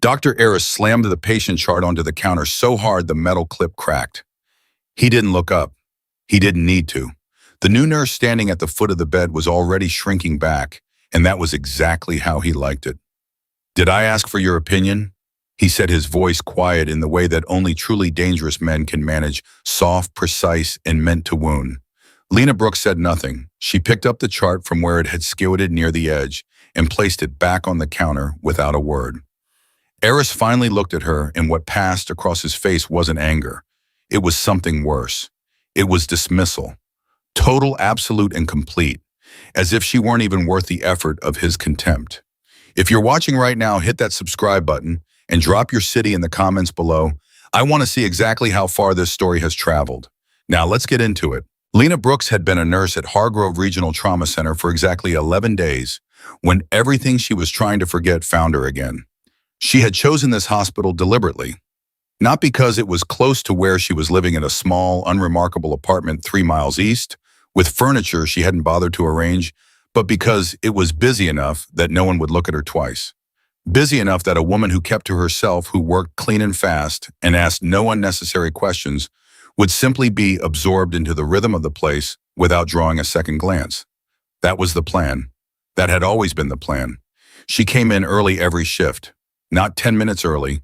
Dr. Eris slammed the patient chart onto the counter so hard the metal clip cracked. He didn't look up. He didn't need to. The new nurse standing at the foot of the bed was already shrinking back, and that was exactly how he liked it. "Did I ask for your opinion?" He said, his voice quiet in the way that only truly dangerous men can manage, soft, precise, and meant to wound. Lena Brooks said nothing. She picked up the chart from where it had skidded near the edge and placed it back on the counter without a word. Eris finally looked at her, and what passed across his face wasn't anger. It was something worse. It was dismissal. Total, absolute, and complete, as if she weren't even worth the effort of his contempt. If you're watching right now, hit that subscribe button and drop your city in the comments below. I want to see exactly how far this story has traveled. Now let's get into it. Lena Brooks had been a nurse at Hargrove Regional Trauma Center for exactly 11 days when everything she was trying to forget found her again. She had chosen this hospital deliberately, not because it was close to where she was living in a small, unremarkable apartment 3 miles east, with furniture she hadn't bothered to arrange, but because it was busy enough that no one would look at her twice. Busy enough that a woman who kept to herself, who worked clean and fast, and asked no unnecessary questions, would simply be absorbed into the rhythm of the place without drawing a second glance. That was the plan. That had always been the plan. She came in early every shift, not 10 minutes early,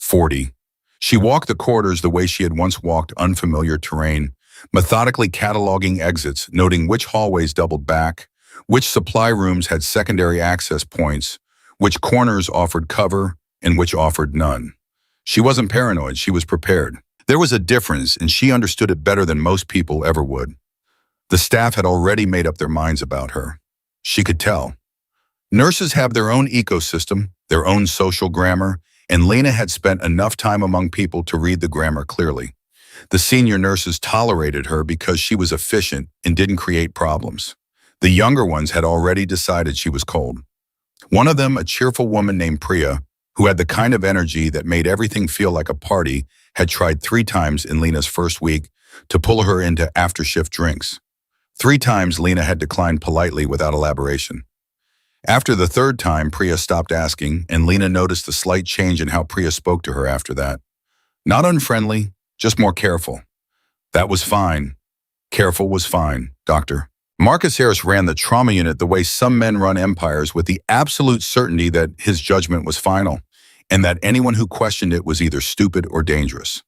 40. She walked the corridors the way she had once walked unfamiliar terrain, methodically cataloging exits, noting which hallways doubled back, which supply rooms had secondary access points, which corners offered cover, and which offered none. She wasn't paranoid, she was prepared. There was a difference, and she understood it better than most people ever would. The staff had already made up their minds about her. She could tell. Nurses have their own ecosystem, their own social grammar, and Lena had spent enough time among people to read the grammar clearly. The senior nurses tolerated her because she was efficient and didn't create problems. The younger ones had already decided she was cold. One of them, a cheerful woman named Priya, who had the kind of energy that made everything feel like a party, had tried 3 times in Lena's first week to pull her into after-shift drinks. 3 times Lena had declined politely without elaboration. After the 3rd time, Priya stopped asking, and Lena noticed a slight change in how Priya spoke to her after that. Not unfriendly, just more careful. That was fine. Careful was fine, doctor. Marcus Harris ran the trauma unit the way some men run empires, with the absolute certainty that his judgment was final, and that anyone who questioned it was either stupid or dangerous.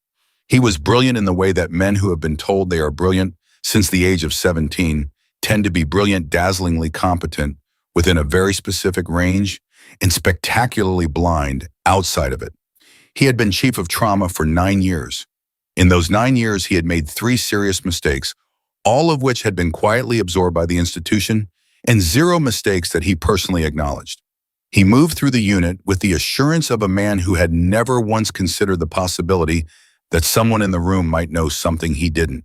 He was brilliant in the way that men who have been told they are brilliant since the age of 17 tend to be brilliant, dazzlingly competent within a very specific range, and spectacularly blind outside of it. He had been chief of trauma for 9 years. In those 9 years, he had made 3 serious mistakes, all of which had been quietly absorbed by the institution, and 0 mistakes that he personally acknowledged. He moved through the unit with the assurance of a man who had never once considered the possibility that someone in the room might know something he didn't.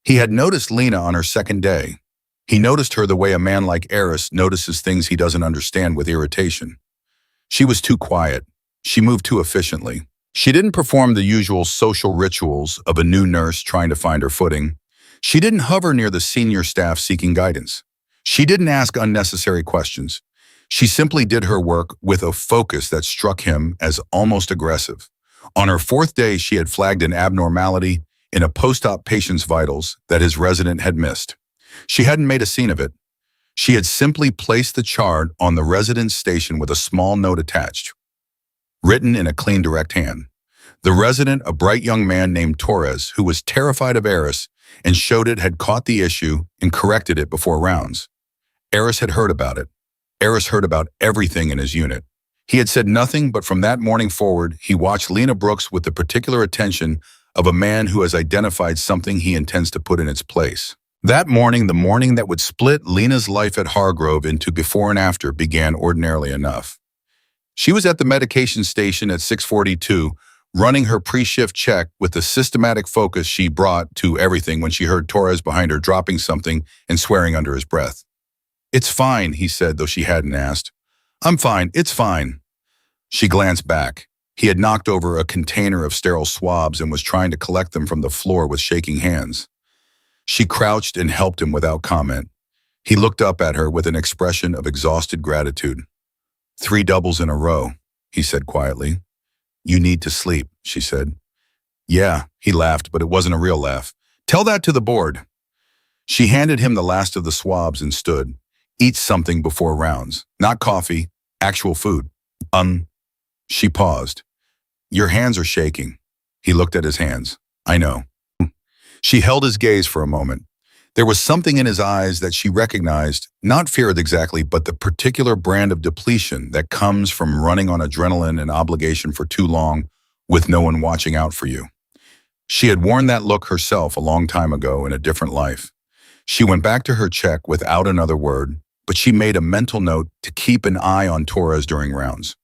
He had noticed Lena on her 2nd day. He noticed her the way a man like Eris notices things he doesn't understand, with irritation. She was too quiet. She moved too efficiently. She didn't perform the usual social rituals of a new nurse trying to find her footing. She didn't hover near the senior staff seeking guidance. She didn't ask unnecessary questions. She simply did her work with a focus that struck him as almost aggressive. On her 4th day, she had flagged an abnormality in a post-op patient's vitals that his resident had missed. She hadn't made a scene of it. She had simply placed the chart on the resident's station with a small note attached, written in a clean, direct hand. The resident, a bright young man named Torres, who was terrified of Eris and showed it, had caught the issue and corrected it before rounds. Eris had heard about it. Eris heard about everything in his unit. He had said nothing, but from that morning forward, he watched Lena Brooks with the particular attention of a man who has identified something he intends to put in its place. That morning, the morning that would split Lena's life at Hargrove into before and after, began ordinarily enough. She was at the medication station at 6:42, running her pre-shift check with the systematic focus she brought to everything when she heard Torres behind her dropping something and swearing under his breath. "It's fine," he said, though she hadn't asked. "I'm fine, it's fine." She glanced back. He had knocked over a container of sterile swabs and was trying to collect them from the floor with shaking hands. She crouched and helped him without comment. He looked up at her with an expression of exhausted gratitude. "3 doubles in a row," he said quietly. You need to sleep, she said. Yeah, he laughed, but it wasn't a real laugh. Tell that to the board. She handed him the last of the swabs and stood. Eat something before rounds. Not coffee, actual food. She paused. Your hands are shaking. He looked at his hands. I know. She held his gaze for a moment. There was something in his eyes that she recognized, not fear exactly, but the particular brand of depletion that comes from running on adrenaline and obligation for too long with no one watching out for you. She had worn that look herself a long time ago in a different life. She went back to her check without another word, but she made a mental note to keep an eye on Torres during rounds.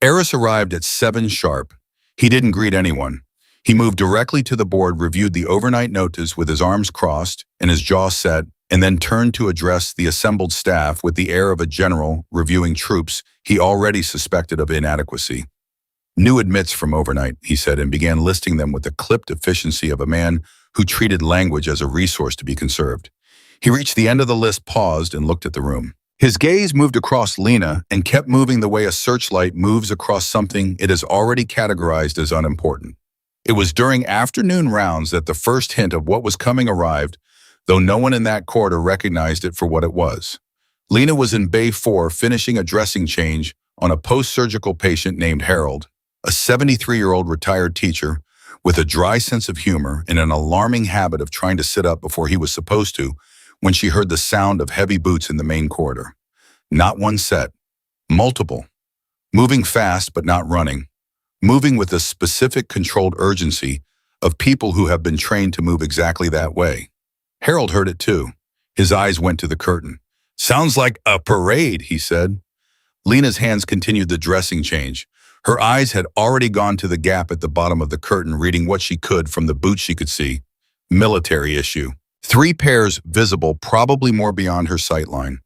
Eris arrived at 7 sharp. He didn't greet anyone. He moved directly to the board, reviewed the overnight notice with his arms crossed and his jaw set, and then turned to address the assembled staff with the air of a general reviewing troops he already suspected of inadequacy. New admits from overnight, he said, and began listing them with the clipped efficiency of a man who treated language as a resource to be conserved. He reached the end of the list, paused, and looked at the room. His gaze moved across Lena and kept moving the way a searchlight moves across something it has already categorized as unimportant. It was during afternoon rounds that the first hint of what was coming arrived, though no one in that corridor recognized it for what it was. Lena was in Bay 4 finishing a dressing change on a post-surgical patient named Harold, a 73-year-old retired teacher with a dry sense of humor and an alarming habit of trying to sit up before he was supposed to when she heard the sound of heavy boots in the main corridor. Not one set, multiple. Moving fast but not running. Moving with the specific controlled urgency of people who have been trained to move exactly that way. Harold heard it too. His eyes went to the curtain. Sounds like a parade, he said. Lena's hands continued the dressing change. Her eyes had already gone to the gap at the bottom of the curtain, reading what she could from the boots she could see. Military issue. 3 pairs visible, probably more beyond her sightline.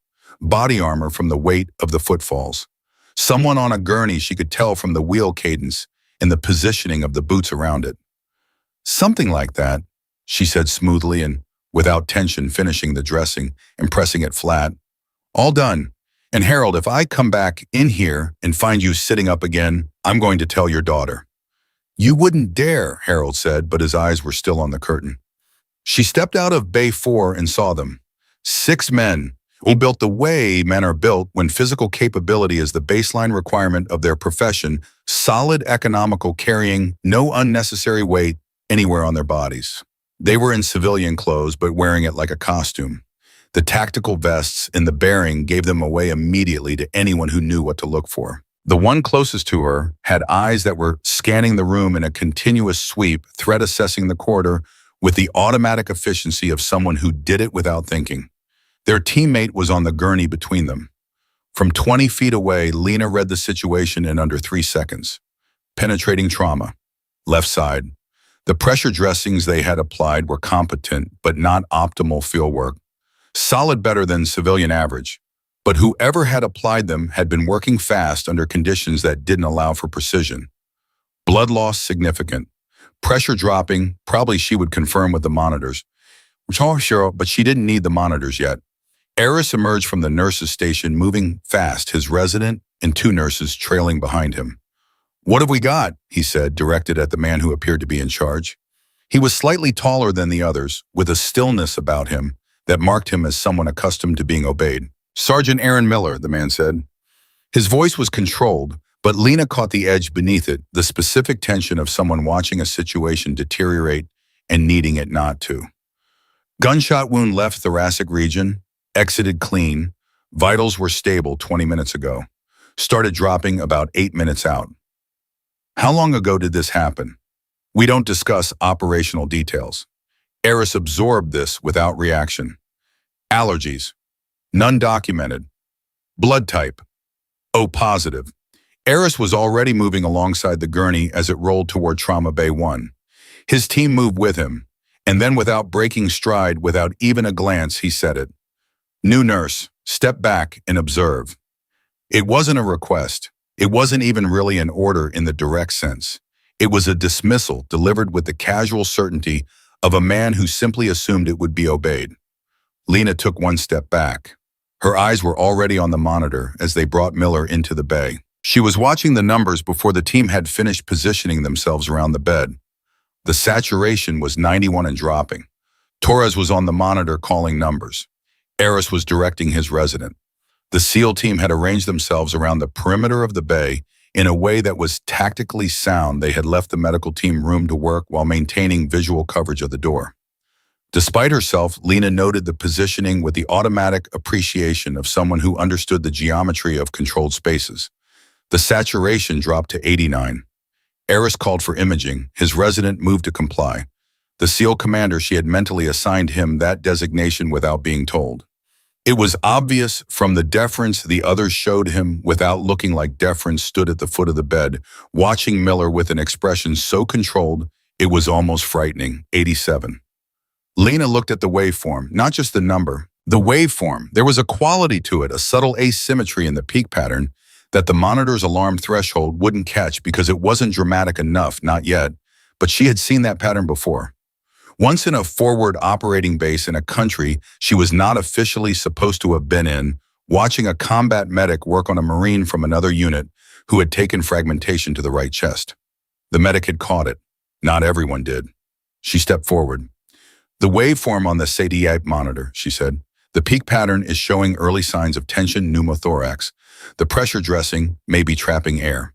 Body armor from the weight of the footfalls. Someone on a gurney she could tell from the wheel cadence and the positioning of the boots around it. Something like that, she said smoothly and without tension, finishing the dressing and pressing it flat. All done. And Harold, if I come back in here and find you sitting up again, I'm going to tell your daughter. You wouldn't dare, Harold said, but his eyes were still on the curtain. She stepped out of Bay 4 and saw them. 6 men, who built the way men are built when physical capability is the baseline requirement of their profession, solid, economical, carrying no unnecessary weight anywhere on their bodies. They were in civilian clothes, but wearing it like a costume. The tactical vests and the bearing gave them away immediately to anyone who knew what to look for. The one closest to her had eyes that were scanning the room in a continuous sweep, threat assessing the corridor with the automatic efficiency of someone who did it without thinking. Their teammate was on the gurney between them. From 20 feet away, Lena read the situation in under 3 seconds. Penetrating trauma. Left side. The pressure dressings they had applied were competent, but not optimal fieldwork. Solid better than civilian average. But whoever had applied them had been working fast under conditions that didn't allow for precision. Blood loss significant. Pressure dropping, probably she would confirm with the monitors. Sure, but she didn't need the monitors yet. Eris emerged from the nurse's station moving fast, his resident and 2 nurses trailing behind him. What have we got? He said, directed at the man who appeared to be in charge. He was slightly taller than the others, with a stillness about him that marked him as someone accustomed to being obeyed. Sergeant Aaron Miller, the man said. His voice was controlled, but Lena caught the edge beneath it, the specific tension of someone watching a situation deteriorate and needing it not to. Gunshot wound left thoracic region, exited clean. Vitals were stable 20 minutes ago. Started dropping about 8 minutes out. How long ago did this happen? We don't discuss operational details. Eris absorbed this without reaction. Allergies. None documented. Blood type. O positive. Eris was already moving alongside the gurney as it rolled toward Trauma Bay 1. His team moved with him, and then without breaking stride, without even a glance, he said it. New nurse, step back and observe. It wasn't a request. It wasn't even really an order in the direct sense. It was a dismissal delivered with the casual certainty of a man who simply assumed it would be obeyed. Lena took 1 step back. Her eyes were already on the monitor as they brought Miller into the bay. She was watching the numbers before the team had finished positioning themselves around the bed. The saturation was 91 and dropping. Torres was on the monitor calling numbers. Eris was directing his resident. The SEAL team had arranged themselves around the perimeter of the bay in a way that was tactically sound. They had left the medical team room to work while maintaining visual coverage of the door. Despite herself, Lena noted the positioning with the automatic appreciation of someone who understood the geometry of controlled spaces. The saturation dropped to 89. Eris called for imaging. His resident moved to comply. The SEAL commander, she had mentally assigned him that designation without being told. It was obvious from the deference the others showed him without looking like deference stood at the foot of the bed, watching Miller with an expression so controlled it was almost frightening. 87. Lena looked at the waveform, not just the number. The waveform, there was a quality to it, a subtle asymmetry in the peak pattern that the monitor's alarm threshold wouldn't catch because it wasn't dramatic enough, not yet, but she had seen that pattern before. Once in a forward operating base in a country she was not officially supposed to have been in, watching a combat medic work on a Marine from another unit who had taken fragmentation to the right chest. The medic had caught it. Not everyone did. She stepped forward. The waveform on the SATIAP monitor, she said. The peak pattern is showing early signs of tension pneumothorax. The pressure dressing may be trapping air.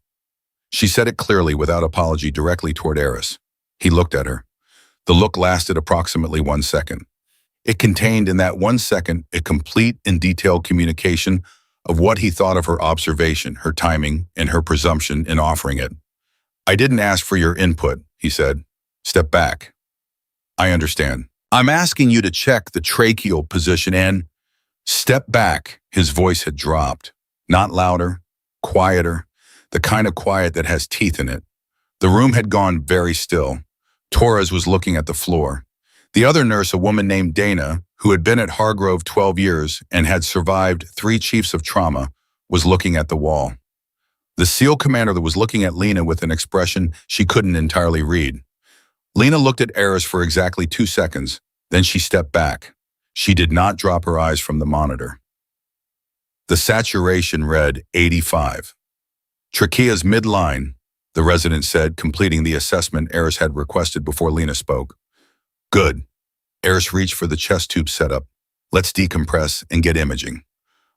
She said it clearly without apology directly toward Eris. He looked at her. The look lasted approximately 1 second. It contained in that 1 second a complete and detailed communication of what he thought of her observation, her timing, and her presumption in offering it. I didn't ask for your input, he said. Step back. I understand. I'm asking you to check the tracheal position and step back. His voice had dropped. Not louder, quieter, the kind of quiet that has teeth in it. The room had gone very still. Torres was looking at the floor. The other nurse, a woman named Dana, who had been at Hargrove 12 years and had survived 3 chiefs of trauma, was looking at the wall. The SEAL commander was looking at Lena with an expression she couldn't entirely read. Lena looked at Eris for exactly 2 seconds, then she stepped back. She did not drop her eyes from the monitor. The saturation read 85. Trachea's midline, the resident said, completing the assessment Eris had requested before Lena spoke. Good. Eris reached for the chest tube setup. Let's decompress and get imaging.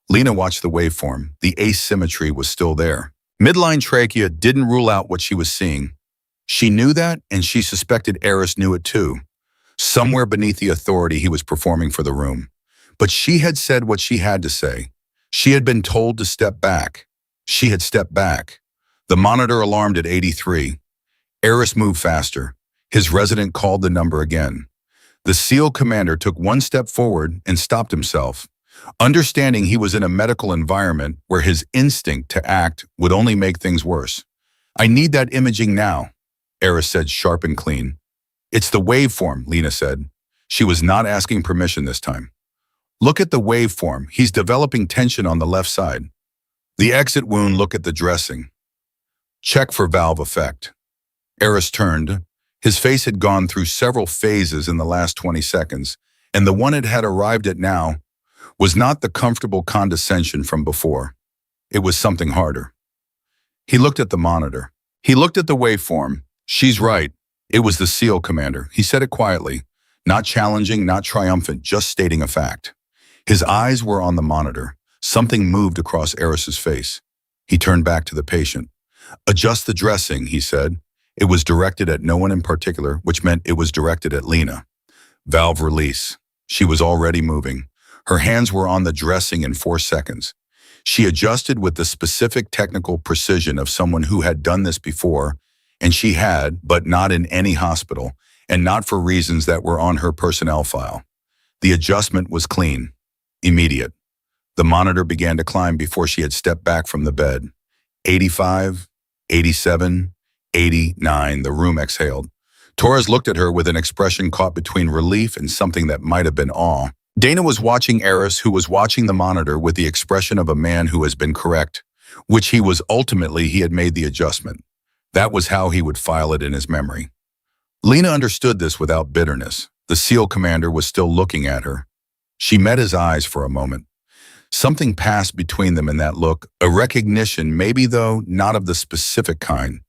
Lena watched the waveform. The asymmetry was still there. Midline trachea didn't rule out what she was seeing. She knew that, and she suspected Eris knew it too. Somewhere beneath the authority he was performing for the room. But she had said what she had to say. She had been told to step back. She had stepped back. The monitor alarmed at 83. Eris moved faster. His resident called the number again. The SEAL commander took 1 step forward and stopped himself, understanding he was in a medical environment where his instinct to act would only make things worse. I need that imaging now, Eris said, sharp and clean. It's the waveform, Lena said. She was not asking permission this time. Look at the waveform. He's developing tension on the left side. The exit wound, look at the dressing. Check for valve effect. Eris turned. His face had gone through several phases in the last 20 seconds, and the one it had arrived at now was not the comfortable condescension from before. It was something harder. He looked at the monitor. He looked at the waveform. She's right. It was the SEAL commander. He said it quietly, not challenging, not triumphant, just stating a fact. His eyes were on the monitor. Something moved across Eris's face. He turned back to the patient. Adjust the dressing, he said. It was directed at no one in particular, which meant it was directed at Lena. Valve release. She was already moving. Her hands were on the dressing in 4 seconds. She adjusted with the specific technical precision of someone who had done this before, and she had, but not in any hospital, and not for reasons that were on her personnel file. The adjustment was clean, immediate. The monitor began to climb before she had stepped back from the bed. 85, 87, 89, the room exhaled. Torres looked at her with an expression caught between relief and something that might have been awe. Dana was watching Eris, who was watching the monitor with the expression of a man who has been correct, which he had made the adjustment. That was how he would file it in his memory. Lena understood this without bitterness. The SEAL commander was still looking at her. She met his eyes for a moment. Something passed between them in that look, a recognition, maybe though not of the specific kind.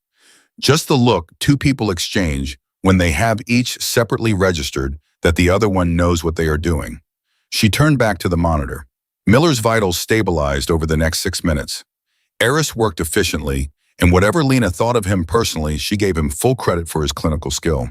Just the look two people exchange when they have each separately registered that the other one knows what they are doing. She turned back to the monitor. Miller's vitals stabilized over the next 6 minutes. Eris worked efficiently, and whatever Lena thought of him personally, she gave him full credit for his clinical skill.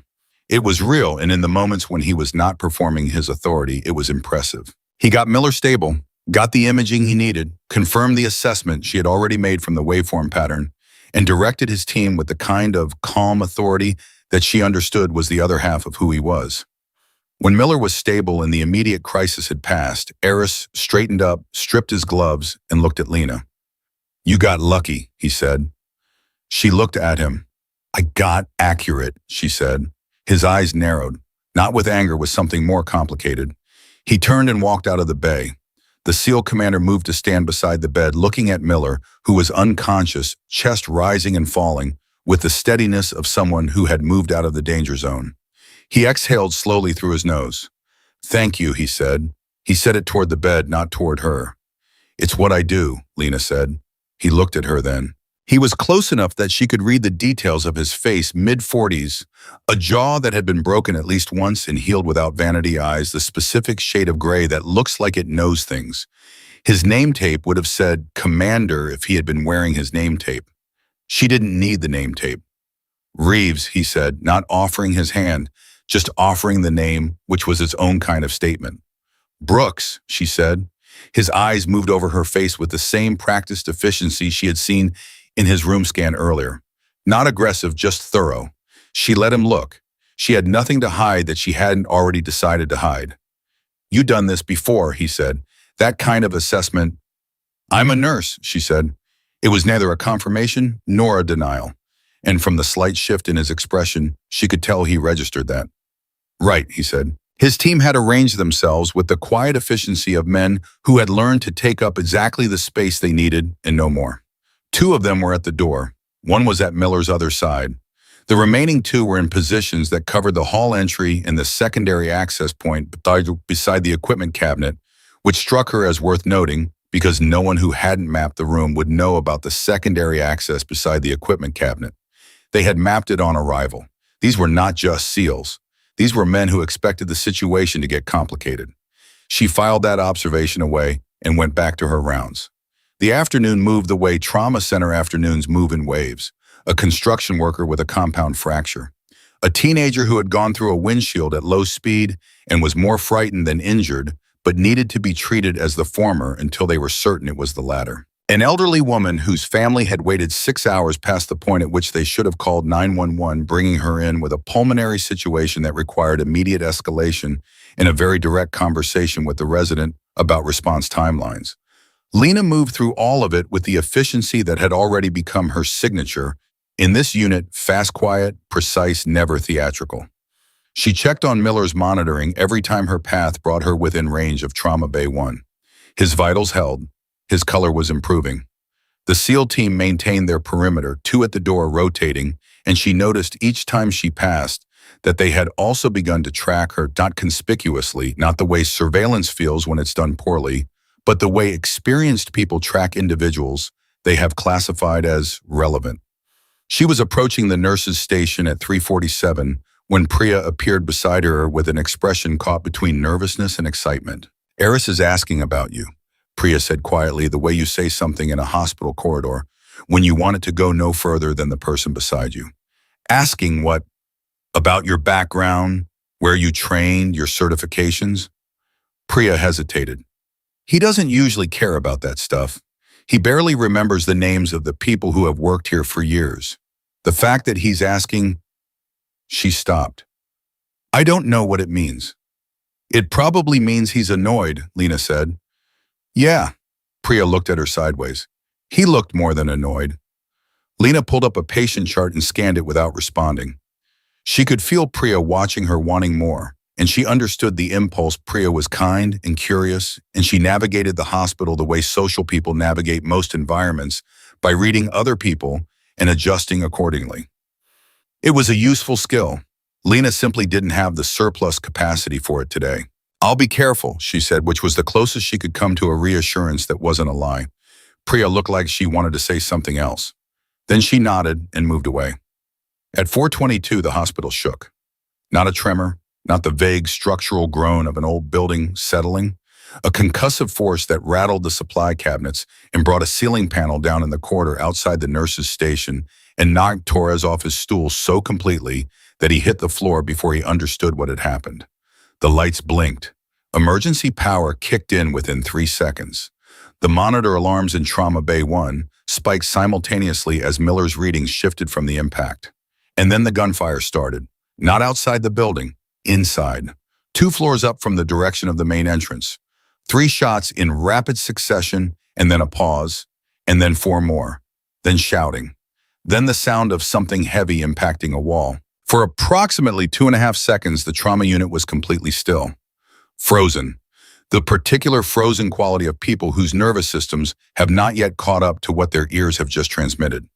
It was real, and in the moments when he was not performing his authority, it was impressive. He got Miller stable, got the imaging he needed, confirmed the assessment she had already made from the waveform pattern, and directed his team with the kind of calm authority that she understood was the other half of who he was. When Miller was stable and the immediate crisis had passed, Eris straightened up, stripped his gloves, and looked at Lena. "You got lucky," he said. She looked at him. "I got accurate," she said. His eyes narrowed, not with anger, with something more complicated. He turned and walked out of the bay. The SEAL commander moved to stand beside the bed, looking at Miller, who was unconscious, chest rising and falling, with the steadiness of someone who had moved out of the danger zone. He exhaled slowly through his nose. "Thank you," he said. He said it toward the bed, not toward her. "It's what I do," Lena said. He looked at her then. He was close enough that she could read the details of his face, mid-40s, a jaw that had been broken at least once and healed without vanity eyes, the specific shade of gray that looks like it knows things. His name tape would have said Commander if he had been wearing his name tape. She didn't need the name tape. "Reeves," he said, not offering his hand, just offering the name, which was its own kind of statement. "Brooks," she said. His eyes moved over her face with the same practiced efficiency she had seen in his room scan earlier. Not aggressive, just thorough. She let him look. She had nothing to hide that she hadn't already decided to hide. "You done this before," he said. "That kind of assessment." "I'm a nurse," she said. It was neither a confirmation nor a denial. And from the slight shift in his expression, she could tell he registered that. "Right," he said. His team had arranged themselves with the quiet efficiency of men who had learned to take up exactly the space they needed and no more. Two of them were at the door. One was at Miller's other side. The remaining two were in positions that covered the hall entry and the secondary access point beside the equipment cabinet, which struck her as worth noting because no one who hadn't mapped the room would know about the secondary access beside the equipment cabinet. They had mapped it on arrival. These were not just SEALs. These were men who expected the situation to get complicated. She filed that observation away and went back to her rounds. The afternoon moved the way trauma center afternoons move in waves. A construction worker with a compound fracture. A teenager who had gone through a windshield at low speed and was more frightened than injured, but needed to be treated as the former until they were certain it was the latter. An elderly woman whose family had waited 6 hours past the point at which they should have called 911, bringing her in with a pulmonary situation that required immediate escalation and a very direct conversation with the resident about response timelines. Lena moved through all of it with the efficiency that had already become her signature. In this unit, fast, quiet, precise, never theatrical. She checked on Miller's monitoring every time her path brought her within range of Trauma Bay 1. His vitals held. His color was improving. The SEAL team maintained their perimeter, two at the door rotating, and she noticed each time she passed that they had also begun to track her, not conspicuously, not the way surveillance feels when it's done poorly, but the way experienced people track individuals they have classified as relevant. She was approaching the nurse's station at 3:47 when Priya appeared beside her with an expression caught between nervousness and excitement. "Eris is asking about you," Priya said quietly, the way you say something in a hospital corridor when you want it to go no further than the person beside you. "Asking what? About your background, where you trained, your certifications?" Priya hesitated. He doesn't usually care about that stuff. He barely remembers the names of the people who have worked here for years. The fact that he's asking. She stopped. "I don't know what it means." "It probably means he's annoyed," Lena said. "Yeah." Priya looked at her sideways. He looked more than annoyed. Lena pulled up a patient chart and scanned it without responding. She could feel Priya watching her, wanting more, and she understood the impulse. Priya was kind and curious, and she navigated the hospital the way social people navigate most environments, by reading other people and adjusting accordingly. It was a useful skill. Lena simply didn't have the surplus capacity for it today. I'll be careful, she said, which was the closest she could come to a reassurance that wasn't a lie. Priya looked like she wanted to say something else. Then she nodded and moved away. At 4:22, the hospital shook. Not a tremor, not the vague structural groan of an old building settling. A concussive force that rattled the supply cabinets and brought a ceiling panel down in the corridor outside the nurse's station and knocked Torres off his stool so completely that he hit the floor before he understood what had happened. The lights blinked. Emergency power kicked in within 3 seconds. The monitor alarms in Trauma Bay 1 spiked simultaneously as Miller's readings shifted from the impact. And then the gunfire started. Not outside the building, inside. 2 floors up from the direction of the main entrance. 3 shots in rapid succession, and then a pause, and then 4 more. Then shouting. Then the sound of something heavy impacting a wall. For approximately 2.5 seconds, the trauma unit was completely still. Frozen. The particular frozen quality of people whose nervous systems have not yet caught up to what their ears have just transmitted.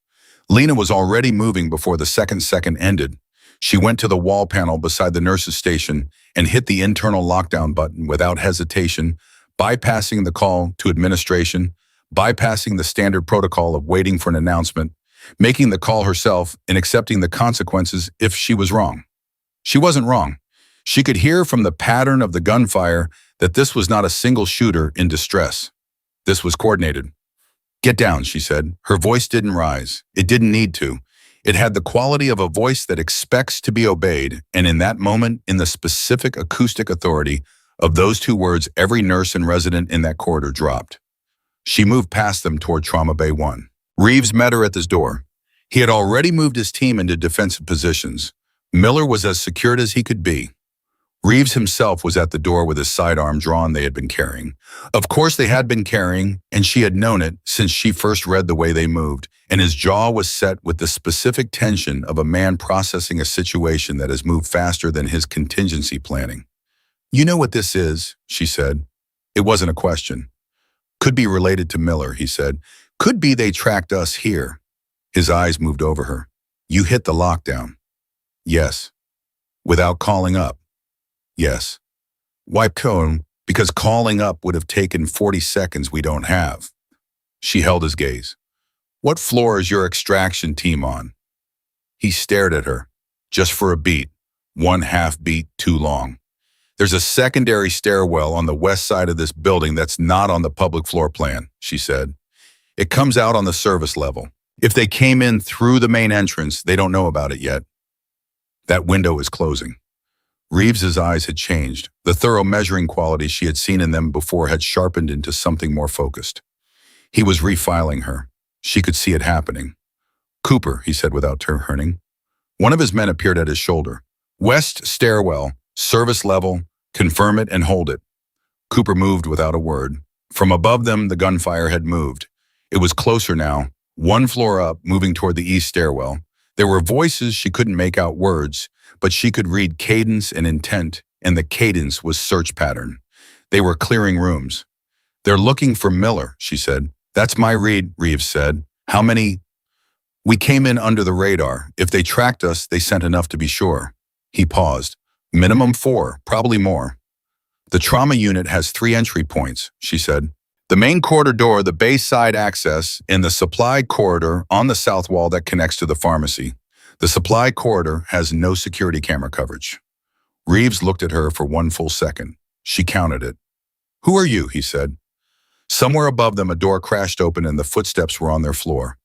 Lena was already moving before the second ended. She went to the wall panel beside the nurse's station and hit the internal lockdown button without hesitation, bypassing the call to administration, bypassing the standard protocol of waiting for an announcement, making the call herself and accepting the consequences if she was wrong. She wasn't wrong. She could hear from the pattern of the gunfire that this was not a single shooter in distress. This was coordinated. "Get down," she said. Her voice didn't rise. It didn't need to. It had the quality of a voice that expects to be obeyed, and in that moment, in the specific acoustic authority of those 2 words, every nurse and resident in that corridor dropped. She moved past them toward Trauma Bay 1. Reeves met her at this door. He had already moved his team into defensive positions. Miller was as secured as he could be. Reeves himself was at the door with his sidearm drawn they had been carrying. Of course they had been carrying, and she had known it since she first read the way they moved, and his jaw was set with the specific tension of a man processing a situation that has moved faster than his contingency planning. "You know what this is," she said. It wasn't a question. "Could be related to Miller," he said. "Could be they tracked us here." His eyes moved over her. "You hit the lockdown." "Yes." "Without calling up." "Yes." "Why cone? Because calling up would have taken 40 seconds we don't have." She held his gaze. "What floor is your extraction team on?" He stared at her. "Just for a beat. 1/2 beat too long. There's a secondary stairwell on the west side of this building that's not on the public floor plan," she said. "It comes out on the service level. If they came in through the main entrance, they don't know about it yet. That window is closing." Reeves's eyes had changed. The thorough measuring quality she had seen in them before had sharpened into something more focused. He was refiling her. She could see it happening. "Cooper," he said without turning. One of his men appeared at his shoulder. "West stairwell, service level, confirm it and hold it." Cooper moved without a word. From above them, the gunfire had moved. It was closer now, 1 floor up, moving toward the east stairwell. There were voices she couldn't make out words, but she could read cadence and intent, and the cadence was search pattern. They were clearing rooms. "They're looking for Miller," she said. "That's my read," Reeves said. "How many?" "We came in under the radar. If they tracked us, they sent enough to be sure." He paused. "Minimum 4, probably more." "The trauma unit has 3 entry points," she said. "The main corridor door, the bay side access, and the supply corridor on the south wall that connects to the pharmacy. The supply corridor has no security camera coverage." Reeves looked at her for 1 full second. She counted it. "Who are you?" he said. Somewhere above them, a door crashed open and the footsteps were on their floor.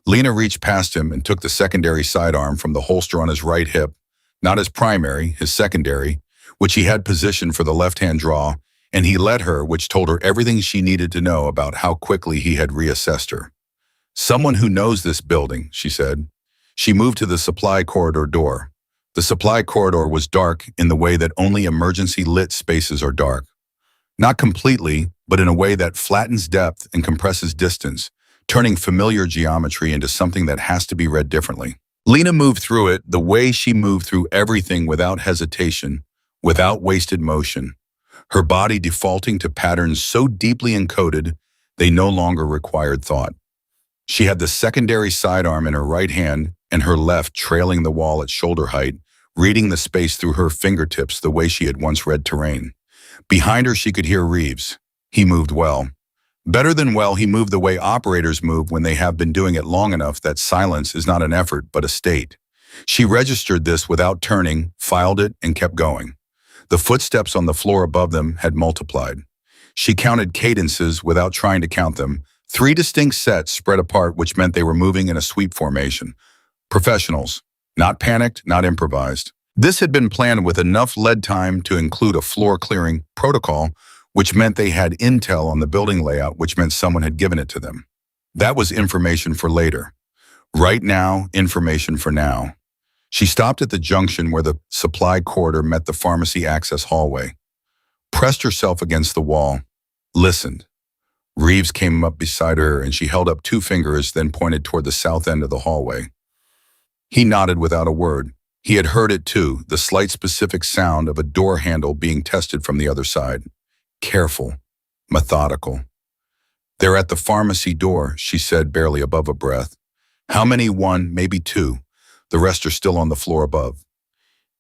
Lena reached past him and took the secondary sidearm from the holster on his right hip, not his primary, his secondary, which he had positioned for the left-hand draw, and he led her, which told her everything she needed to know about how quickly he had reassessed her. "Someone who knows this building," she said. She moved to the supply corridor door. The supply corridor was dark in the way that only emergency-lit spaces are dark. Not completely, but in a way that flattens depth and compresses distance, turning familiar geometry into something that has to be read differently. Lena moved through it the way she moved through everything, without hesitation, without wasted motion, her body defaulting to patterns so deeply encoded they no longer required thought. She had the secondary sidearm in her right hand and her left trailing the wall at shoulder height, reading the space through her fingertips the way she had once read terrain. Behind her, she could hear Reeves. He moved well. Better than well, he moved the way operators move when they have been doing it long enough that silence is not an effort but a state. She registered this without turning, filed it, and kept going. The footsteps on the floor above them had multiplied. She counted cadences without trying to count them, 3 distinct sets spread apart, which meant they were moving in a sweep formation. Professionals, not panicked, not improvised. This had been planned with enough lead time to include a floor-clearing protocol, which meant they had intel on the building layout, which meant someone had given it to them. That was information for later. Right now, information for now. She stopped at the junction where the supply corridor met the pharmacy access hallway, pressed herself against the wall, listened. Reeves came up beside her and she held up 2 fingers, then pointed toward the south end of the hallway. He nodded without a word. He had heard it too, the slight specific sound of a door handle being tested from the other side. Careful, methodical. "They're at the pharmacy door," she said, barely above a breath. "How many? 1, maybe 2. The rest are still on the floor above."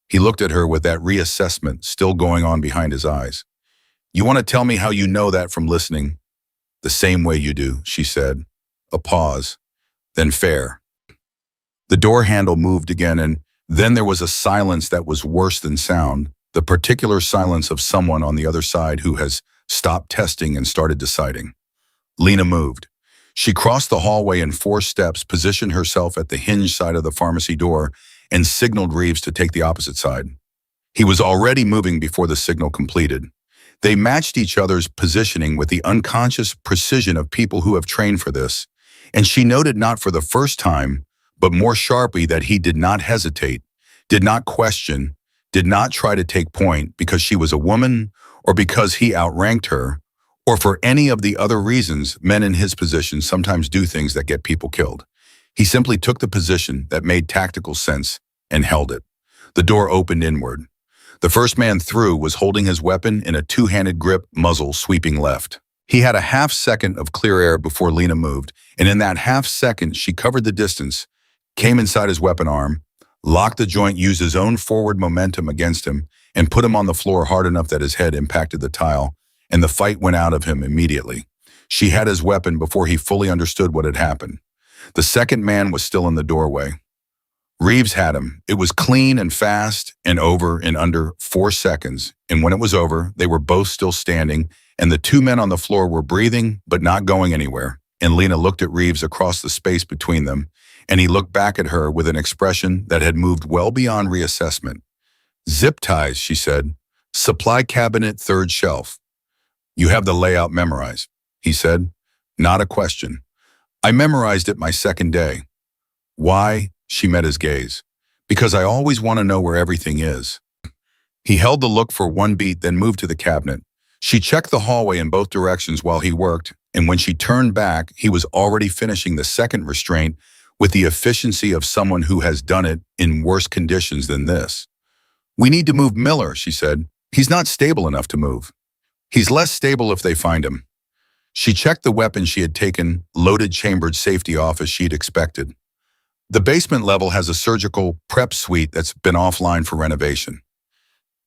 He looked at her with that reassessment still going on behind his eyes. "You want to tell me how you know that from listening?" "The same way you do," she said. A pause. Then fair. The door handle moved again, and then there was a silence that was worse than sound, the particular silence of someone on the other side who has stopped testing and started deciding. Lena moved. She crossed the hallway in 4 steps, positioned herself at the hinge side of the pharmacy door, and signaled Reeves to take the opposite side. He was already moving before the signal completed. They matched each other's positioning with the unconscious precision of people who have trained for this, and she noted not for the first time, but more sharply that he did not hesitate, did not question, did not try to take point because she was a woman or because he outranked her, or for any of the other reasons men in his position sometimes do things that get people killed. He simply took the position that made tactical sense and held it. The door opened inward. The first man through was holding his weapon in a 2-handed grip, muzzle sweeping left. He had a half-second of clear air before Lena moved, and in that half-second she covered the distance, came inside his weapon arm, locked the joint, used his own forward momentum against him, and put him on the floor hard enough that his head impacted the tile, and the fight went out of him immediately. She had his weapon before he fully understood what had happened. The second man was still in the doorway. Reeves had him. It was clean and fast and over in under 4 seconds, and when it was over, they were both still standing, and the 2 men on the floor were breathing but not going anywhere, and Lena looked at Reeves across the space between them, and he looked back at her with an expression that had moved well beyond reassessment. "Zip ties," she said. "Supply cabinet, 3rd shelf." "You have the layout memorized," he said. Not a question. "I memorized it my 2nd day." "Why?" She met his gaze. "Because I always want to know where everything is." He held the look for 1 beat, then moved to the cabinet. She checked the hallway in both directions while he worked, and when she turned back, he was already finishing the 2nd restraint with the efficiency of someone who has done it in worse conditions than this. "We need to move Miller," she said. "He's not stable enough to move." "He's less stable if they find him." She checked the weapon she had taken, loaded chambered safety off as she'd expected. The basement level has a surgical prep suite that's been offline for renovation.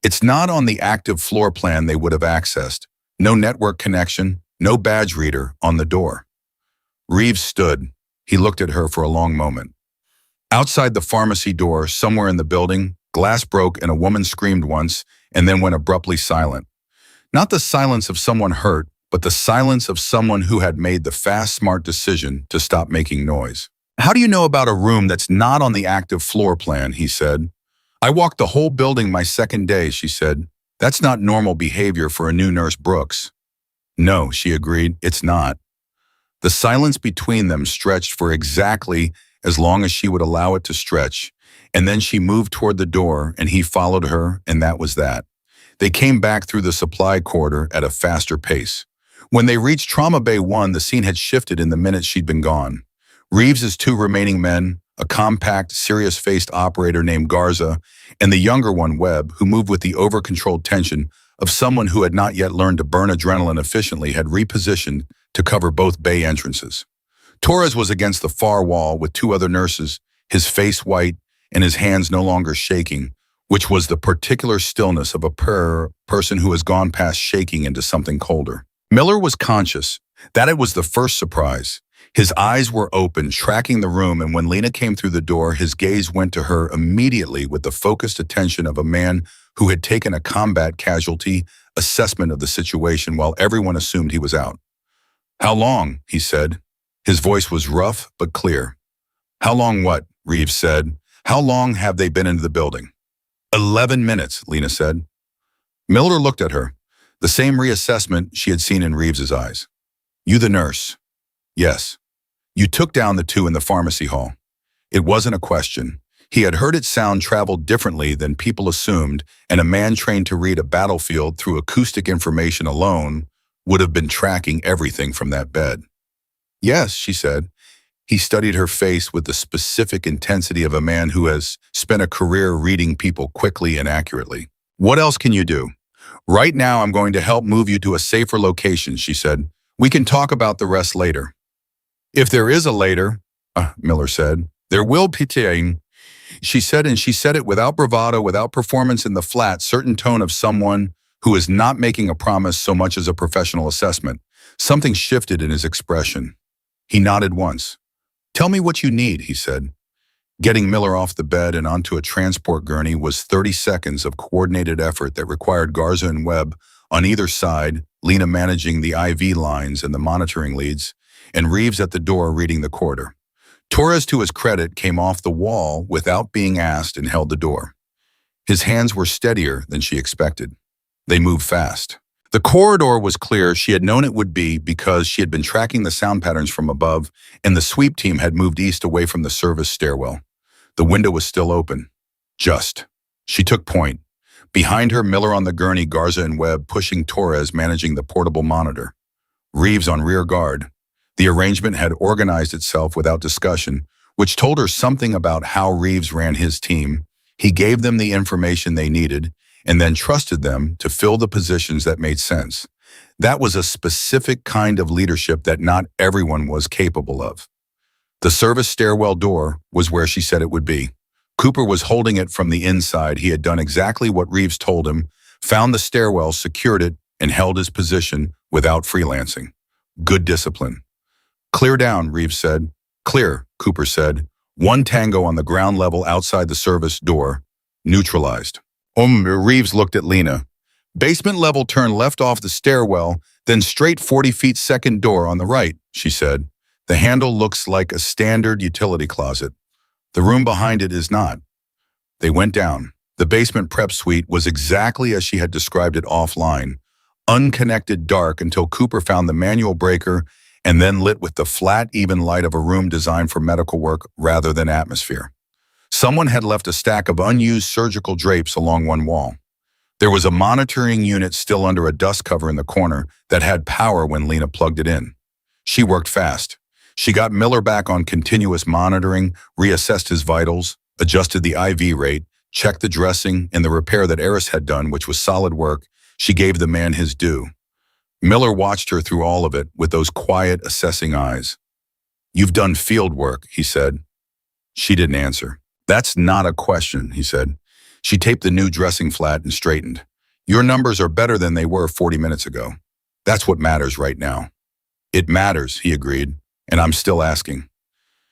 It's not on the active floor plan they would have accessed. No network connection, no badge reader on the door. Reeves stood. He looked at her for a long moment. Outside the pharmacy door, somewhere in the building, glass broke and a woman screamed once and then went abruptly silent. Not the silence of someone hurt, but the silence of someone who had made the fast, smart decision to stop making noise. "How do you know about a room that's not on the active floor plan?" he said. "I walked the whole building my 2nd day," she said. "That's not normal behavior for a new nurse Brooks." "No," she agreed, "it's not." The silence between them stretched for exactly as long as she would allow it to stretch, and then she moved toward the door and he followed her, and that was that. They came back through the supply corridor at a faster pace. When they reached Trauma Bay 1, the scene had shifted in the minutes she'd been gone. Reeves's 2 remaining men, a compact, serious-faced operator named Garza, and the younger one, Webb, who moved with the over-controlled tension of someone who had not yet learned to burn adrenaline efficiently, had repositioned to cover both bay entrances. Torres was against the far wall with 2 other nurses, his face white and his hands no longer shaking, which was the particular stillness of a person who has gone past shaking into something colder. Miller was conscious. That it was the first surprise. His eyes were open, tracking the room, and when Lena came through the door, his gaze went to her immediately with the focused attention of a man who had taken a combat casualty assessment of the situation while everyone assumed he was out. "How long?" he said. His voice was rough but clear. "How long what?" Reeves said. "How long have they been into the building?" 11 minutes, Lena said. Miller looked at her, the same reassessment she had seen in Reeves's eyes. "You the nurse?" "Yes." "You took down the two in the pharmacy hall." It wasn't a question. He had heard its sound travel differently than people assumed, and a man trained to read a battlefield through acoustic information alone would have been tracking everything from that bed. "Yes," she said. He studied her face with the specific intensity of a man who has spent a career reading people quickly and accurately. "What else can you do?" "Right now I'm going to help move you to a safer location," she said. "We can talk about the rest later." "If there is a later," Miller said. "There will be," she said, and she said it without bravado, without performance, in the flat, certain tone of someone who is not making a promise so much as a professional assessment. Something shifted in his expression. He nodded once. "Tell me what you need," he said. Getting Miller off the bed and onto a transport gurney was 30 seconds of coordinated effort that required Garza and Webb on either side, Lena managing the IV lines and the monitoring leads, and Reeves at the door reading the corridor. Torres, to his credit, came off the wall without being asked and held the door. His hands were steadier than she expected. They moved fast. The corridor was clear. She had known it would be because she had been tracking the sound patterns from above, and the sweep team had moved east away from the service stairwell. The window was still open. Just. She took point. Behind her, Miller on the gurney, Garza and Webb pushing Torres, managing the portable monitor. Reeves on rear guard. The arrangement had organized itself without discussion, which told her something about how Reeves ran his team. He gave them the information they needed, and then trusted them to fill the positions that made sense. That was a specific kind of leadership that not everyone was capable of. The service stairwell door was where she said it would be. Cooper was holding it from the inside. He had done exactly what Reeves told him, found the stairwell, secured it, and held his position without freelancing. Good discipline. "Clear down," Reeves said. "Clear," Cooper said. "One tango on the ground level outside the service door. Neutralized." Reeves looked at Lena. "Basement level, turn left off the stairwell, then straight 40 feet, second door on the right," she said. "The handle looks like a standard utility closet. The room behind it is not." They went down. The basement prep suite was exactly as she had described it offline. Unconnected, dark, until Cooper found the manual breaker and then lit with the flat, even light of a room designed for medical work rather than atmosphere. Someone had left a stack of unused surgical drapes along one wall. There was a monitoring unit still under a dust cover in the corner that had power when Lena plugged it in. She worked fast. She got Miller back on continuous monitoring, reassessed his vitals, adjusted the IV rate, checked the dressing and the repair that Eris had done, which was solid work. She gave the man his due. Miller watched her through all of it with those quiet, assessing eyes. "You've done field work," he said. She didn't answer. "That's not a question," he said. She taped the new dressing flat and straightened. "Your numbers are better than they were 40 minutes ago. That's what matters right now." "It matters," he agreed, "and I'm still asking."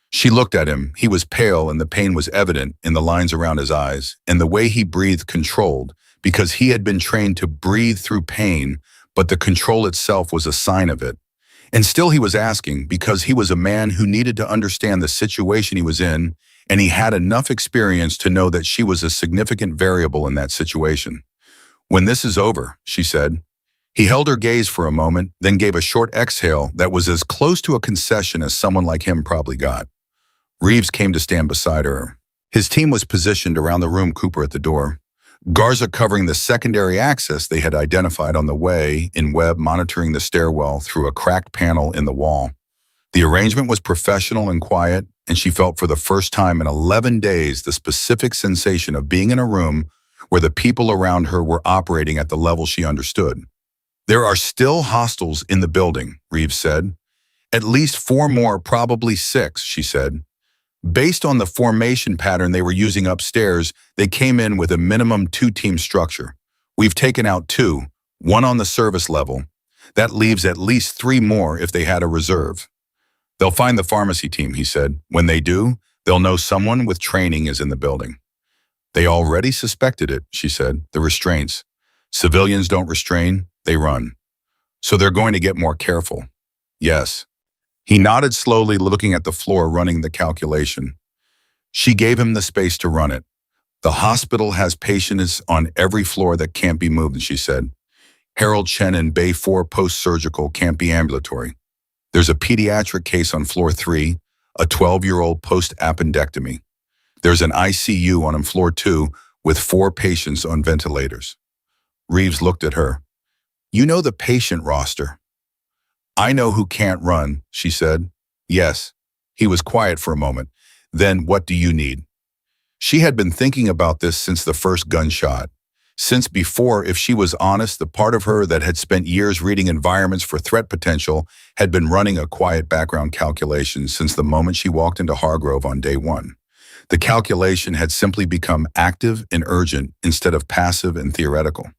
She looked at him. He was pale and the pain was evident in the lines around his eyes, and the way he breathed controlled, because he had been trained to breathe through pain, but the control itself was a sign of it. And still he was asking because he was a man who needed to understand the situation he was in, and he had enough experience to know that she was a significant variable in that situation. "When this is over," she said. He held her gaze for a moment, then gave a short exhale that was as close to a concession as someone like him probably got. Reeves came to stand beside her. His team was positioned around the room, Cooper at the door. Garza covering the secondary access they had identified on the way, in Webb monitoring the stairwell through a cracked panel in the wall. The arrangement was professional and quiet, and she felt for the first time in 11 days the specific sensation of being in a room where the people around her were operating at the level she understood. "There are still hostiles in the building," Reeves said. "At least 4 more, probably 6, she said. Based on the formation pattern they were using upstairs, they came in with a minimum two-team structure. We've taken out two, one on the service level. That leaves at least three more if they had a reserve. They'll find the pharmacy team, he said. When they do, they'll know someone with training is in the building. They already suspected it, she said, the restraints. Civilians don't restrain, they run. So they're going to get more careful. Yes. He nodded slowly, looking at the floor, running the calculation. She gave him the space to run it. The hospital has patients on every floor that can't be moved, she said. Harold Chen in Bay 4 post-surgical can't be ambulatory. There's a pediatric case on floor 3, a 12-year-old post-appendectomy. There's an ICU on floor 2 with 4 patients on ventilators. Reeves looked at her. You know the patient roster. I know who can't run, she said. Yes. He was quiet for a moment. Then what do you need? She had been thinking about this since the first gunshot. Since before, if she was honest, the part of her that had spent years reading environments for threat potential had been running a quiet background calculation since the moment she walked into Hargrove on day 1. The calculation had simply become active and urgent instead of passive and theoretical.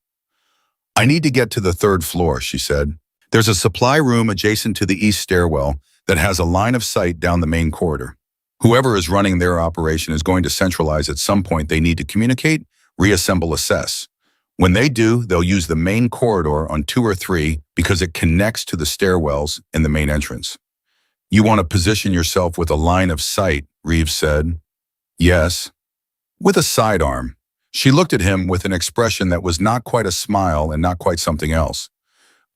I need to get to the 3rd floor, she said. There's a supply room adjacent to the east stairwell that has a line of sight down the main corridor. Whoever is running their operation is going to centralize at some point. They need to communicate, reassemble, assess. When they do, they'll use the main corridor on 2 or 3 because it connects to the stairwells and the main entrance. You want to position yourself with a line of sight, Reeves said. Yes. With a sidearm. She looked at him with an expression that was not quite a smile and not quite something else.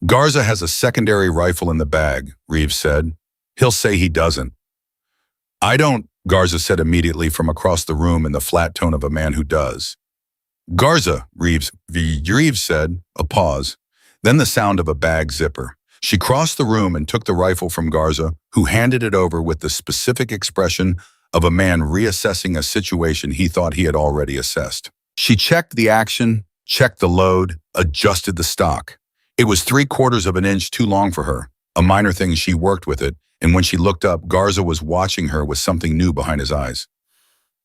Garza has a secondary rifle in the bag, Reeves said. He'll say he doesn't. I don't, Garza said immediately from across the room in the flat tone of a man who does. Garza, Reeves said, a pause, then the sound of a bag zipper. She crossed the room and took the rifle from Garza, who handed it over with the specific expression of a man reassessing a situation he thought he had already assessed. She checked the action, checked the load, adjusted the stock. It was 3/4 of an inch too long for her, a minor thing. She worked with it, and when she looked up, Garza was watching her with something new behind his eyes.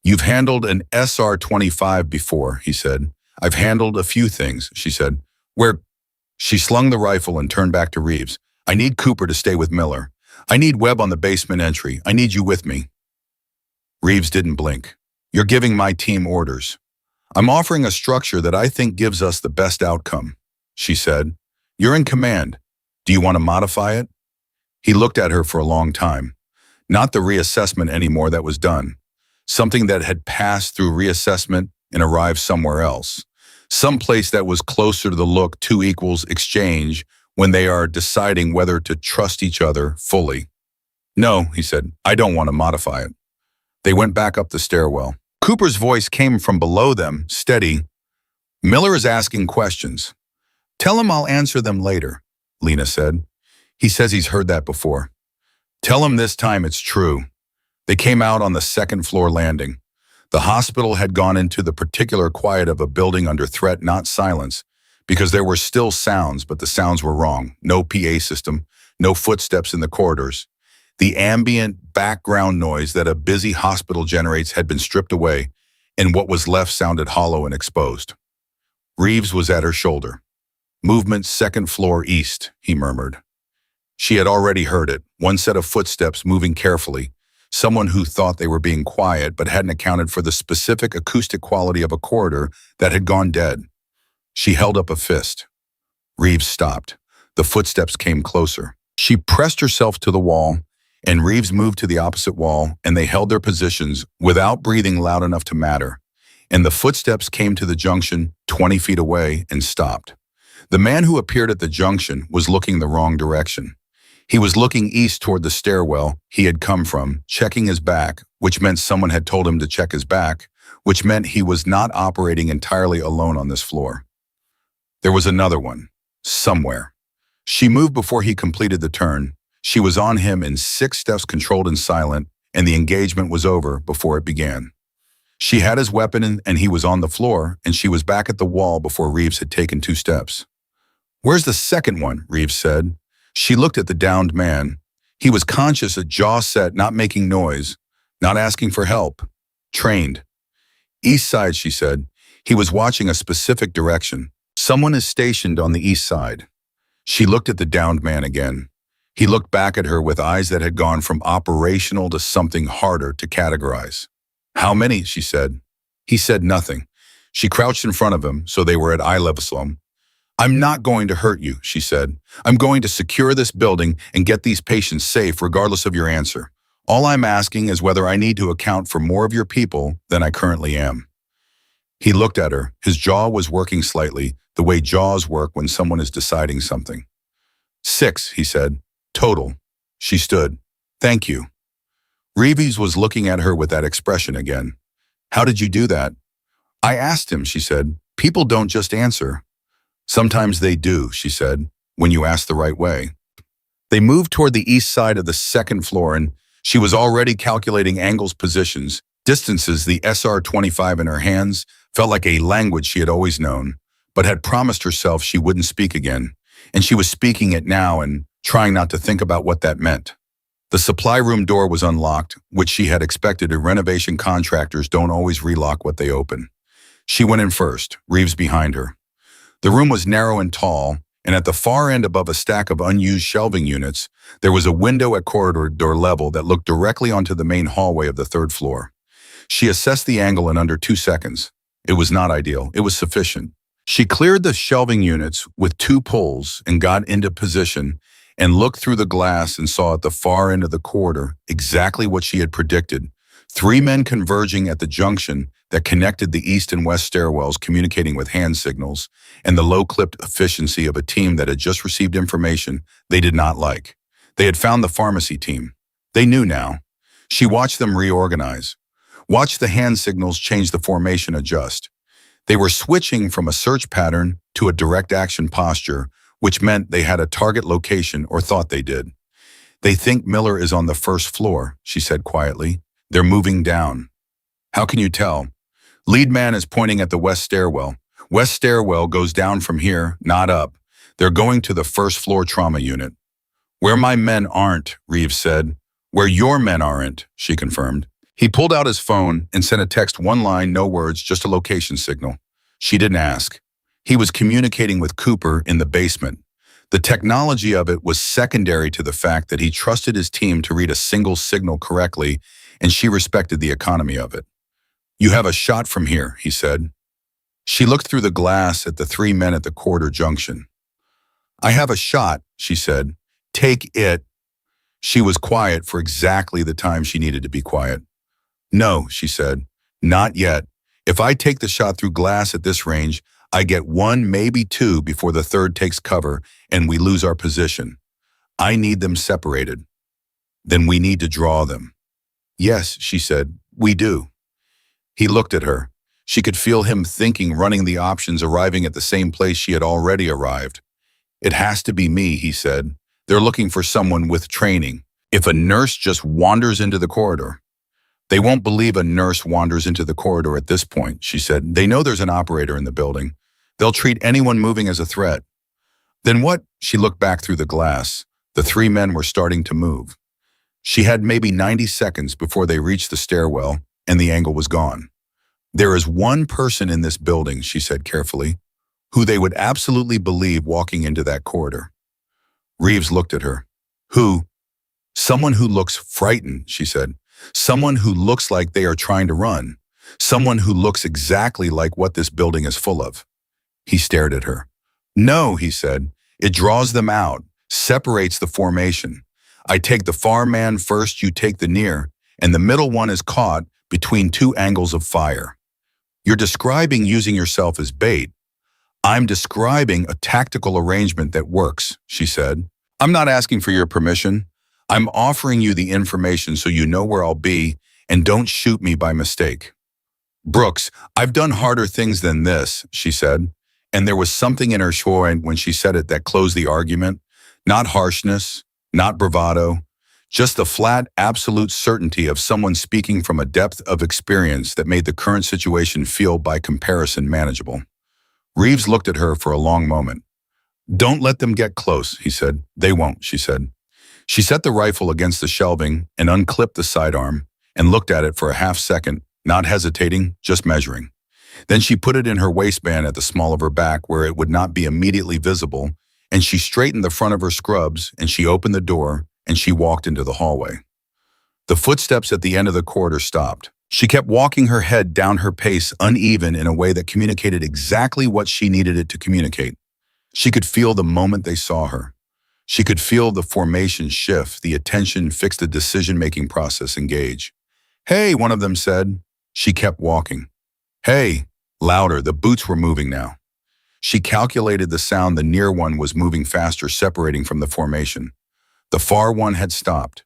You've handled an SR-25 before, he said. I've handled a few things, she said. Where? She slung the rifle and turned back to Reeves. I need Cooper to stay with Miller. I need Webb on the basement entry. I need you with me. Reeves didn't blink. You're giving my team orders. I'm offering a structure that I think gives us the best outcome, she said. You're in command. Do you want to modify it? He looked at her for a long time. Not the reassessment anymore that was done. Something that had passed through reassessment and arrived somewhere else. Someplace that was closer to the look 2 equals exchange when they are deciding whether to trust each other fully. No, he said, I don't want to modify it. They went back up the stairwell. Cooper's voice came from below them, steady. Miller is asking questions. Tell him I'll answer them later, Lena said. He says he's heard that before. Tell him this time it's true. They came out on the 2nd floor landing. The hospital had gone into the particular quiet of a building under threat, not silence, because there were still sounds, but the sounds were wrong. No PA system, no footsteps in the corridors. The ambient background noise that a busy hospital generates had been stripped away, and what was left sounded hollow and exposed. Reeves was at her shoulder. Movement 2nd floor east, he murmured. She had already heard it, one set of footsteps moving carefully, someone who thought they were being quiet but hadn't accounted for the specific acoustic quality of a corridor that had gone dead. She held up a fist. Reeves stopped. The footsteps came closer. She pressed herself to the wall, and Reeves moved to the opposite wall, and they held their positions without breathing loud enough to matter. And the footsteps came to the junction 20 feet away and stopped. The man who appeared at the junction was looking the wrong direction. He was looking east toward the stairwell he had come from, checking his back, which meant someone had told him to check his back, which meant he was not operating entirely alone on this floor. There was another one, somewhere. She moved before he completed the turn. She was on him in 6 steps, controlled and silent, and the engagement was over before it began. She had his weapon and he was on the floor, and she was back at the wall before Reeves had taken 2 steps. Where's the second one? Reeves said. She looked at the downed man. He was conscious, a jaw set, not making noise. Not asking for help. Trained. East side, she said. He was watching a specific direction. Someone is stationed on the east side. She looked at the downed man again. He looked back at her with eyes that had gone from operational to something harder to categorize. How many? She said. He said nothing. She crouched in front of him, so they were at eye level. I'm not going to hurt you, she said. I'm going to secure this building and get these patients safe regardless of your answer. All I'm asking is whether I need to account for more of your people than I currently am. He looked at her. His jaw was working slightly, the way jaws work when someone is deciding something. 6, he said. Total. She stood. Thank you. Reeves was looking at her with that expression again. How did you do that? I asked him, she said. People don't just answer. Sometimes they do, she said, when you ask the right way. They moved toward the east side of the second floor, and she was already calculating angles, positions, distances. The SR-25 in her hands felt like a language she had always known, but had promised herself she wouldn't speak again, and she was speaking it now and trying not to think about what that meant. The supply room door was unlocked, which she had expected, and renovation contractors don't always relock what they open. She went in first, Reeves behind her. The room was narrow and tall, and at the far end above a stack of unused shelving units, there was a window at corridor door level that looked directly onto the main hallway of the third floor. She assessed the angle in under 2 seconds. It was not ideal. It was sufficient. She cleared the shelving units with 2 pulls and got into position and looked through the glass and saw at the far end of the corridor exactly what she had predicted. 3 men converging at the junction that connected the east and west stairwells, communicating with hand signals, and the low-clipped efficiency of a team that had just received information they did not like. They had found the pharmacy team. They knew now. She watched them reorganize. Watched the hand signals change, the formation adjust. They were switching from a search pattern to a direct action posture, which meant they had a target location, or thought they did. They think Miller is on the first floor, she said quietly. They're moving down. How can you tell? Lead man is pointing at the west stairwell. West stairwell goes down from here, not up. They're going to the first floor trauma unit. Where my men aren't, Reeves said. Where your men aren't, she confirmed. He pulled out his phone and sent a text, 1 line, no words, just a location signal. She didn't ask. He was communicating with Cooper in the basement. The technology of it was secondary to the fact that he trusted his team to read a single signal correctly, and she respected the economy of it. You have a shot from here, he said. She looked through the glass at the 3 men at the corridor junction. I have a shot, she said. Take it. She was quiet for exactly the time she needed to be quiet. No, she said. Not yet. If I take the shot through glass at this range, I get 1, maybe 2 before the third takes cover and we lose our position. I need them separated. Then we need to draw them. Yes, she said, we do. He looked at her. She could feel him thinking, running the options, arriving at the same place she had already arrived. It has to be me, he said. They're looking for someone with training. If a nurse just wanders into the corridor. They won't believe a nurse wanders into the corridor at this point, she said. They know there's an operator in the building. They'll treat anyone moving as a threat. Then what? She looked back through the glass. The 3 men were starting to move. She had maybe 90 seconds before they reached the stairwell, and the angle was gone. There is 1 person in this building, she said carefully, who they would absolutely believe walking into that corridor. Reeves looked at her. Who? Someone who looks frightened, she said. Someone who looks like they are trying to run. Someone who looks exactly like what this building is full of. He stared at her. No, he said. It draws them out, separates the formation. I take the far man first, you take the near, and the middle one is caught between 2 angles of fire. You're describing using yourself as bait. I'm describing a tactical arrangement that works, she said. I'm not asking for your permission. I'm offering you the information so you know where I'll be and don't shoot me by mistake. Brooks, I've done harder things than this, she said, and there was something in her voice when she said it that closed the argument. Not harshness, not bravado, just the flat, absolute certainty of someone speaking from a depth of experience that made the current situation feel, by comparison, manageable. Reeves looked at her for a long moment. Don't let them get close, he said. They won't, she said. She set the rifle against the shelving and unclipped the sidearm, and looked at it for a half second, not hesitating, just measuring. Then she put it in her waistband at the small of her back where it would not be immediately visible, and she straightened the front of her scrubs, and she opened the door, and she walked into the hallway. The footsteps at the end of the corridor stopped. She kept walking, her head down, her pace uneven in a way that communicated exactly what she needed it to communicate. She could feel the moment they saw her. She could feel the formation shift, the attention fix, the decision-making process engage. "Hey," one of them said. She kept walking. "Hey," louder, the boots were moving now. She calculated the sound, the near one was moving faster, separating from the formation. The far one had stopped.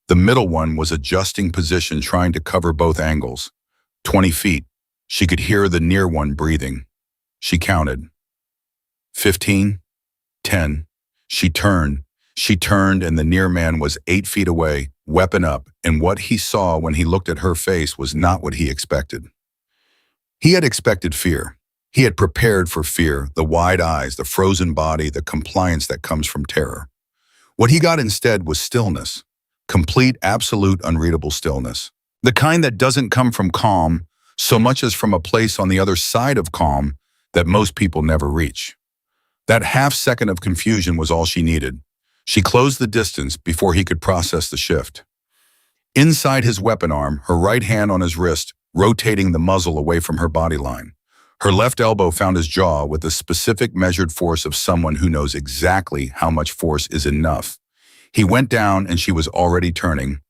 The middle one was adjusting position, trying to cover both angles. 20 feet. She could hear the near one breathing. She counted. 15. 10. She turned, and the near man was 8 feet away, weapon up, and what he saw when he looked at her face was not what he expected. He had expected fear. He had prepared for fear, the wide eyes, the frozen body, the compliance that comes from terror. What he got instead was stillness, complete, absolute, unreadable stillness. The kind that doesn't come from calm so much as from a place on the other side of calm that most people never reach. That half second of confusion was all she needed. She closed the distance before he could process the shift. Inside his weapon arm, her right hand on his wrist, rotating the muzzle away from her body line. Her left elbow found his jaw with the specific measured force of someone who knows exactly how much force is enough. He went down and she was already turning,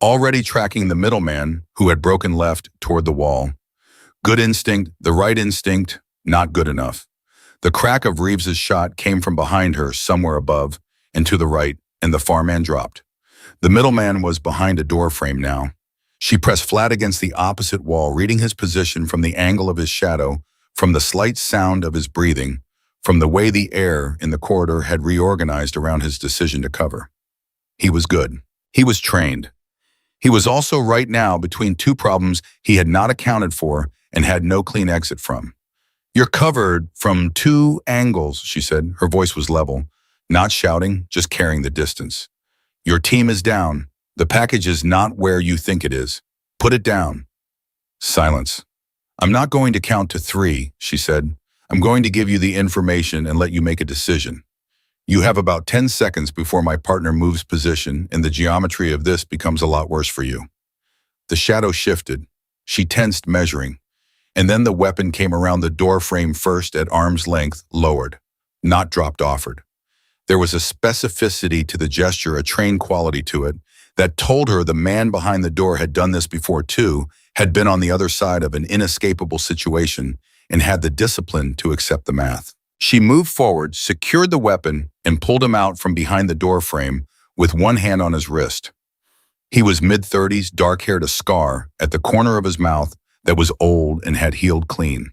already tracking the middleman who had broken left toward the wall. Good instinct, the right instinct, not good enough. The crack of Reeves's shot came from behind her, somewhere above, and to the right, and the far man dropped. The middleman was behind a door frame now. She pressed flat against the opposite wall, reading his position from the angle of his shadow, from the slight sound of his breathing, from the way the air in the corridor had reorganized around his decision to cover. He was good. He was trained. He was also right now between two problems he had not accounted for and had no clean exit from. "You're covered from two angles," she said. Her voice was level, not shouting, just carrying the distance. "Your team is down. The package is not where you think it is. Put it down." Silence. "I'm not going to count to 3, she said. "I'm going to give you the information and let you make a decision. You have about 10 seconds before my partner moves position, and the geometry of this becomes a lot worse for you." The shadow shifted. She tensed, measuring. And then the weapon came around the door frame first at arm's length, lowered, not dropped, offered. There was a specificity to the gesture, a trained quality to it, that told her the man behind the door had done this before too, had been on the other side of an inescapable situation, and had the discipline to accept the math. She moved forward, secured the weapon, and pulled him out from behind the door frame with one hand on his wrist. He was mid-30s, dark-haired, a scar at the corner of his mouth that was old and had healed clean.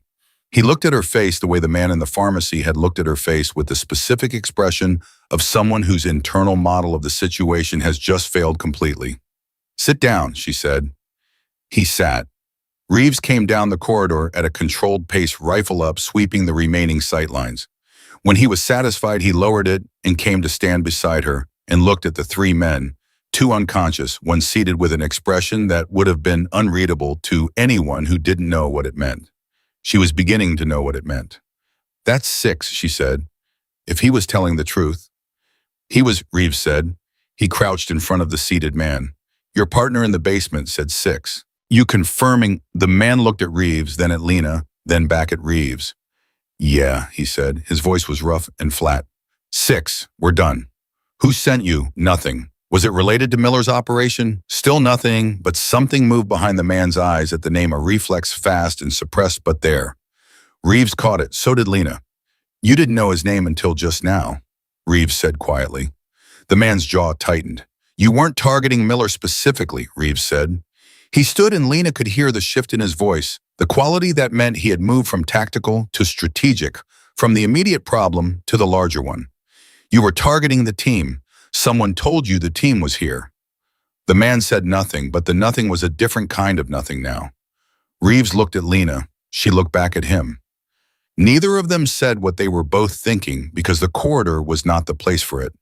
He looked at her face the way the man in the pharmacy had looked at her face, with the specific expression of someone whose internal model of the situation has just failed completely. "Sit down," she said. He sat. Reeves came down the corridor at a controlled pace, rifle up, sweeping the remaining sightlines. When he was satisfied, he lowered it and came to stand beside her and looked at the 3 men, 2 unconscious, one seated with an expression that would have been unreadable to anyone who didn't know what it meant. She was beginning to know what it meant. "That's 6, she said. "If he was telling the truth." "He was," Reeves said. He crouched in front of the seated man. "Your partner in the basement said 6. "You confirming?" The man looked at Reeves, then at Lena, then back at Reeves. "Yeah," he said. His voice was rough and flat. 6. We're done." "Who sent you?" "Nothing." "Was it related to Miller's operation?" "Still nothing," but something moved behind the man's eyes at the name, a reflex fast and suppressed, but there. Reeves caught it. So did Lena. "You didn't know his name until just now," Reeves said quietly. The man's jaw tightened. "You weren't targeting Miller specifically," Reeves said. He stood and Lena could hear the shift in his voice, the quality that meant he had moved from tactical to strategic, from the immediate problem to the larger one. "You were targeting the team. Someone told you the team was here." The man said nothing, but the nothing was a different kind of nothing now. Reeves looked at Lena. She looked back at him. Neither of them said what they were both thinking because the corridor was not the place for it.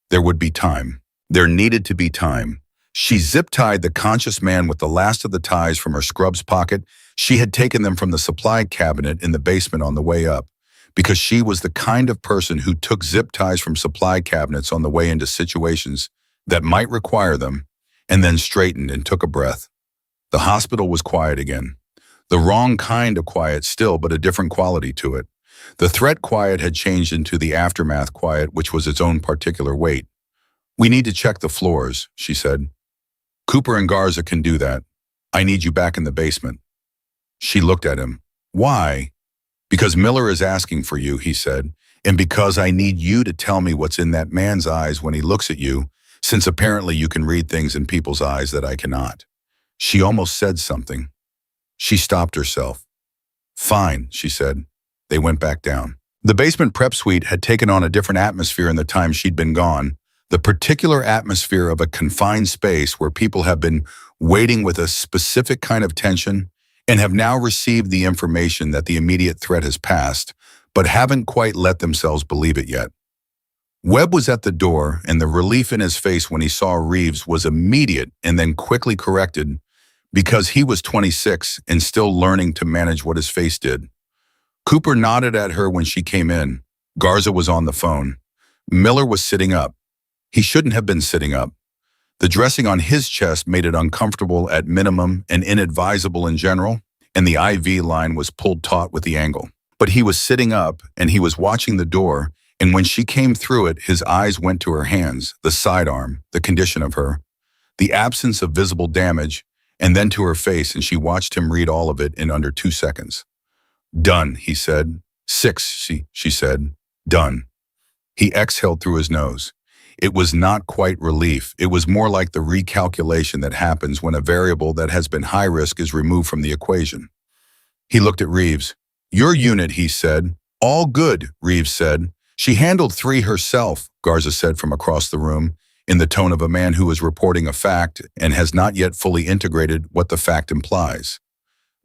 There would be time. There needed to be time. She zip-tied the conscious man with the last of the ties from her scrubs pocket. She had taken them from the supply cabinet in the basement on the way up, because she was the kind of person who took zip ties from supply cabinets on the way into situations that might require them, and then straightened and took a breath. The hospital was quiet again. The wrong kind of quiet still, but a different quality to it. The threat quiet had changed into the aftermath quiet, which was its own particular weight. "We need to check the floors," she said. "Cooper and Garza can do that. I need you back in the basement." She looked at him. "Why?" "Because Miller is asking for you," he said, "and because I need you to tell me what's in that man's eyes when he looks at you, since apparently you can read things in people's eyes that I cannot." She almost said something. She stopped herself. "Fine," she said. They went back down. The basement prep suite had taken on a different atmosphere in the time she'd been gone, the particular atmosphere of a confined space where people have been waiting with a specific kind of tension and have now received the information that the immediate threat has passed, but haven't quite let themselves believe it yet. Webb was at the door, and the relief in his face when he saw Reeves was immediate and then quickly corrected, because he was 26 and still learning to manage what his face did. Cooper nodded at her when she came in. Garza was on the phone. Miller was sitting up. He shouldn't have been sitting up. The dressing on his chest made it uncomfortable at minimum and inadvisable in general, and the IV line was pulled taut with the angle. But he was sitting up, and he was watching the door, and when she came through it, his eyes went to her hands, the sidearm, the condition of her, the absence of visible damage, and then to her face, and she watched him read all of it in under 2 seconds. "Done," he said. "6, she said. "Done." He exhaled through his nose. It was not quite relief. It was more like the recalculation that happens when a variable that has been high risk is removed from the equation. He looked at Reeves. "Your unit," he said. "All good," Reeves said. "She handled 3 herself," Garza said from across the room, in the tone of a man who is reporting a fact and has not yet fully integrated what the fact implies.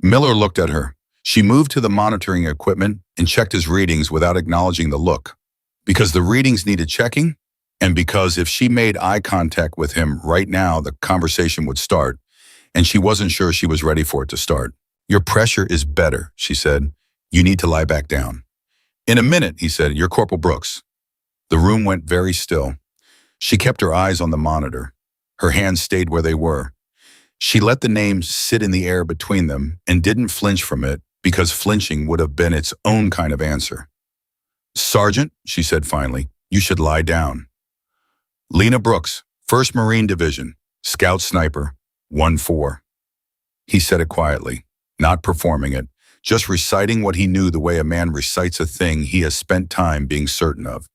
Miller looked at her. She moved to the monitoring equipment and checked his readings without acknowledging the look. Because the readings needed checking, and because if she made eye contact with him right now, the conversation would start, and she wasn't sure she was ready for it to start. "Your pressure is better," she said. "You need to lie back down." "In a minute," he said. "You're Corporal Brooks." The room went very still. She kept her eyes on the monitor. Her hands stayed where they were. She let the names sit in the air between them and didn't flinch from it, because flinching would have been its own kind of answer. "Sergeant," she said finally, "you should lie down." "Lena Brooks, 1st Marine Division, Scout Sniper, 1-4. He said it quietly, not performing it, just reciting what he knew the way a man recites a thing he has spent time being certain of.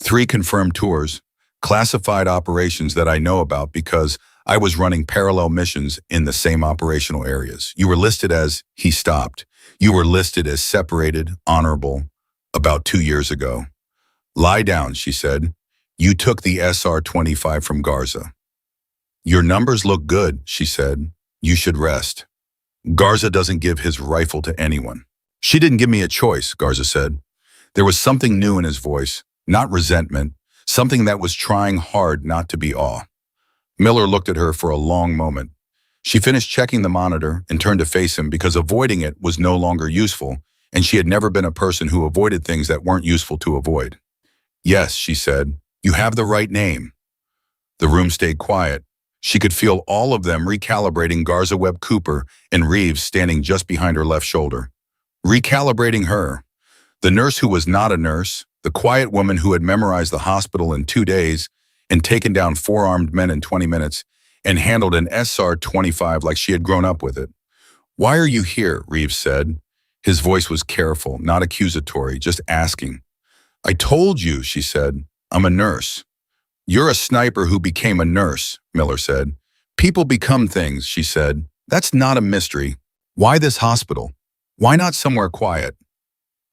3 confirmed tours, classified operations that I know about because I was running parallel missions in the same operational areas. You were listed as," he stopped. "You were listed as separated, honorable, about 2 years ago." "Lie down," she said. "You took the SR-25 from Garza." "Your numbers look good," she said. "You should rest. Garza doesn't give his rifle to anyone." "She didn't give me a choice," Garza said. There was something new in his voice, not resentment, something that was trying hard not to be awe. Miller looked at her for a long moment. She finished checking the monitor and turned to face him because avoiding it was no longer useful, and she had never been a person who avoided things that weren't useful to avoid. "Yes," she said, "you have the right name." The room stayed quiet. She could feel all of them recalibrating Garza Webb Cooper and Reeves standing just behind her left shoulder. Recalibrating her. The nurse who was not a nurse, the quiet woman who had memorized the hospital in 2 days and taken down 4 armed men in 20 minutes and handled an SR-25 like she had grown up with it. "Why are you here?" Reeves said. His voice was careful, not accusatory, just asking. "I told you," she said. "I'm a nurse." "You're a sniper who became a nurse," Miller said. "People become things," she said. "That's not a mystery. Why this hospital? Why not somewhere quiet?"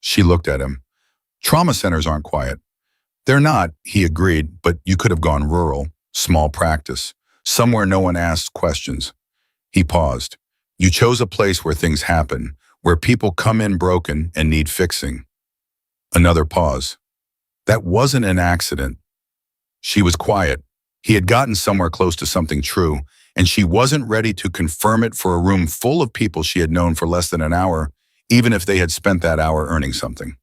She looked at him. "Trauma centers aren't quiet." "They're not," he agreed, "but you could have gone rural, small practice, somewhere no one asks questions." He paused. "You chose a place where things happen, where people come in broken and need fixing." Another pause. "That wasn't an accident." She was quiet. He had gotten somewhere close to something true, and she wasn't ready to confirm it for a room full of people she had known for less than an hour, even if they had spent that hour earning something.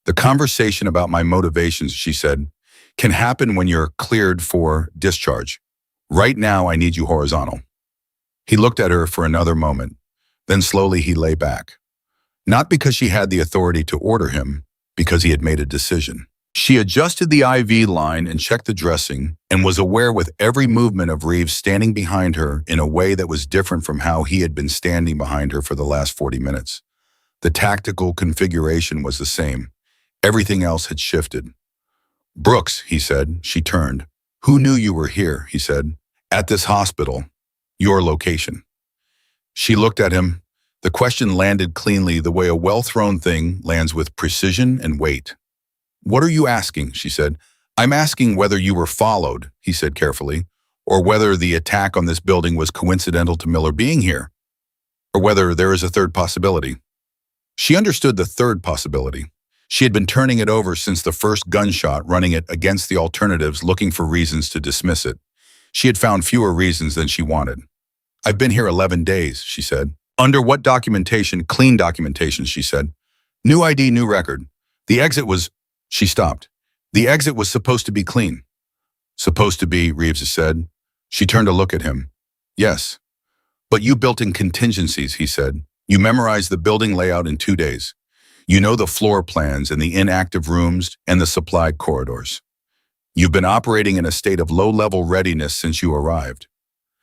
The conversation about my motivations, she said, can happen when you're cleared for discharge. Right now, I need you horizontal. He looked at her for another moment. Then slowly he lay back. Not because she had the authority to order him, because he had made a decision. She adjusted the IV line and checked the dressing and was aware with every movement of Reeves standing behind her in a way that was different from how he had been standing behind her for the last 40 minutes. The tactical configuration was the same. Everything else had shifted. Brooks, he said. She turned. Who knew you were here, he said. At this hospital. Your location. She looked at him. The question landed cleanly the way a well-thrown thing lands with precision and weight. What are you asking? She said. I'm asking whether you were followed, he said carefully, or whether the attack on this building was coincidental to Miller being here, or whether there is a third possibility. She understood the third possibility. She had been turning it over since the first gunshot, running it against the alternatives, looking for reasons to dismiss it. She had found fewer reasons than she wanted. I've been here 11 days, she said. Under what documentation? Clean documentation, she said. New ID, new record. The exit was... She stopped. The exit was supposed to be clean. Supposed to be, Reeves said. She turned to look at him. Yes. But you built in contingencies, he said. You memorized the building layout in 2 days. You know the floor plans and the inactive rooms and the supply corridors. You've been operating in a state of low-level readiness since you arrived.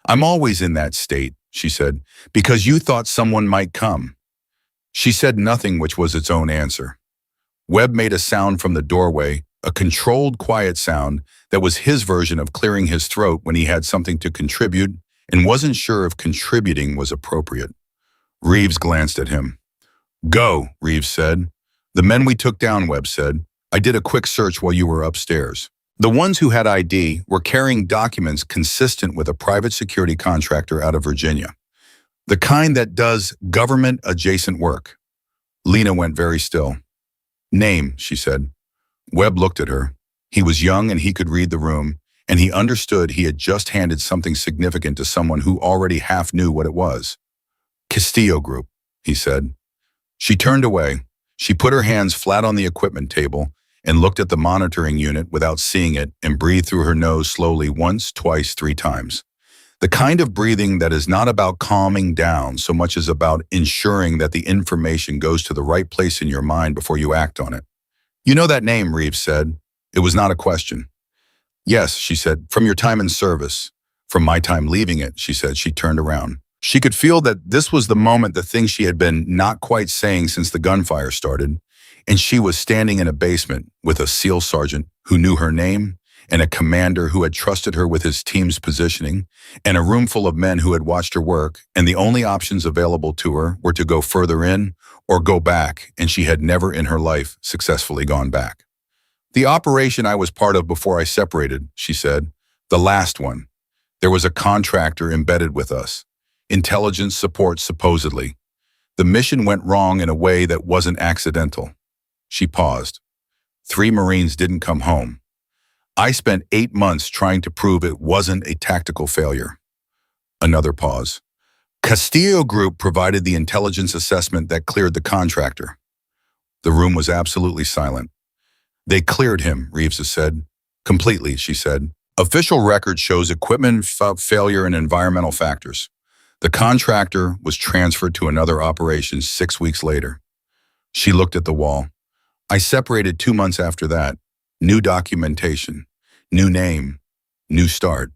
I'm always in that state, she said, because you thought someone might come. She said nothing, which was its own answer. Webb made a sound from the doorway, a controlled, quiet sound that was his version of clearing his throat when he had something to contribute and wasn't sure if contributing was appropriate. Reeves glanced at him. Go, Reeves said. The men we took down, Webb said. I did a quick search while you were upstairs. The ones who had ID were carrying documents consistent with a private security contractor out of Virginia. The kind that does government-adjacent work. Lena went very still. Name, she said. Webb looked at her. He was young and he could read the room, and he understood he had just handed something significant to someone who already half knew what it was. Castillo Group, he said. She turned away. She put her hands flat on the equipment table and looked at the monitoring unit without seeing it and breathed through her nose slowly once, twice, 3 times. The kind of breathing that is not about calming down so much as about ensuring that the information goes to the right place in your mind before you act on it. You know that name, Reeves said. It was not a question. Yes, she said, from your time in service. From my time leaving it, she said. She turned around. She could feel that this was the moment, the thing she had been not quite saying since the gunfire started, and she was standing in a basement with a SEAL sergeant who knew her name, and a commander who had trusted her with his team's positioning, and a room full of men who had watched her work, and the only options available to her were to go further in or go back, and she had never in her life successfully gone back. The operation I was part of before I separated, she said, the last one. There was a contractor embedded with us. Intelligence support, supposedly. The mission went wrong in a way that wasn't accidental. She paused. 3 Marines didn't come home. I spent 8 months trying to prove it wasn't a tactical failure. Another pause. Castillo Group provided the intelligence assessment that cleared the contractor. The room was absolutely silent. They cleared him, Reeves said. Completely, she said. Official record shows equipment failure and environmental factors. The contractor was transferred to another operation 6 weeks later. She looked at the wall. I separated 2 months after that. New documentation, new name, new start.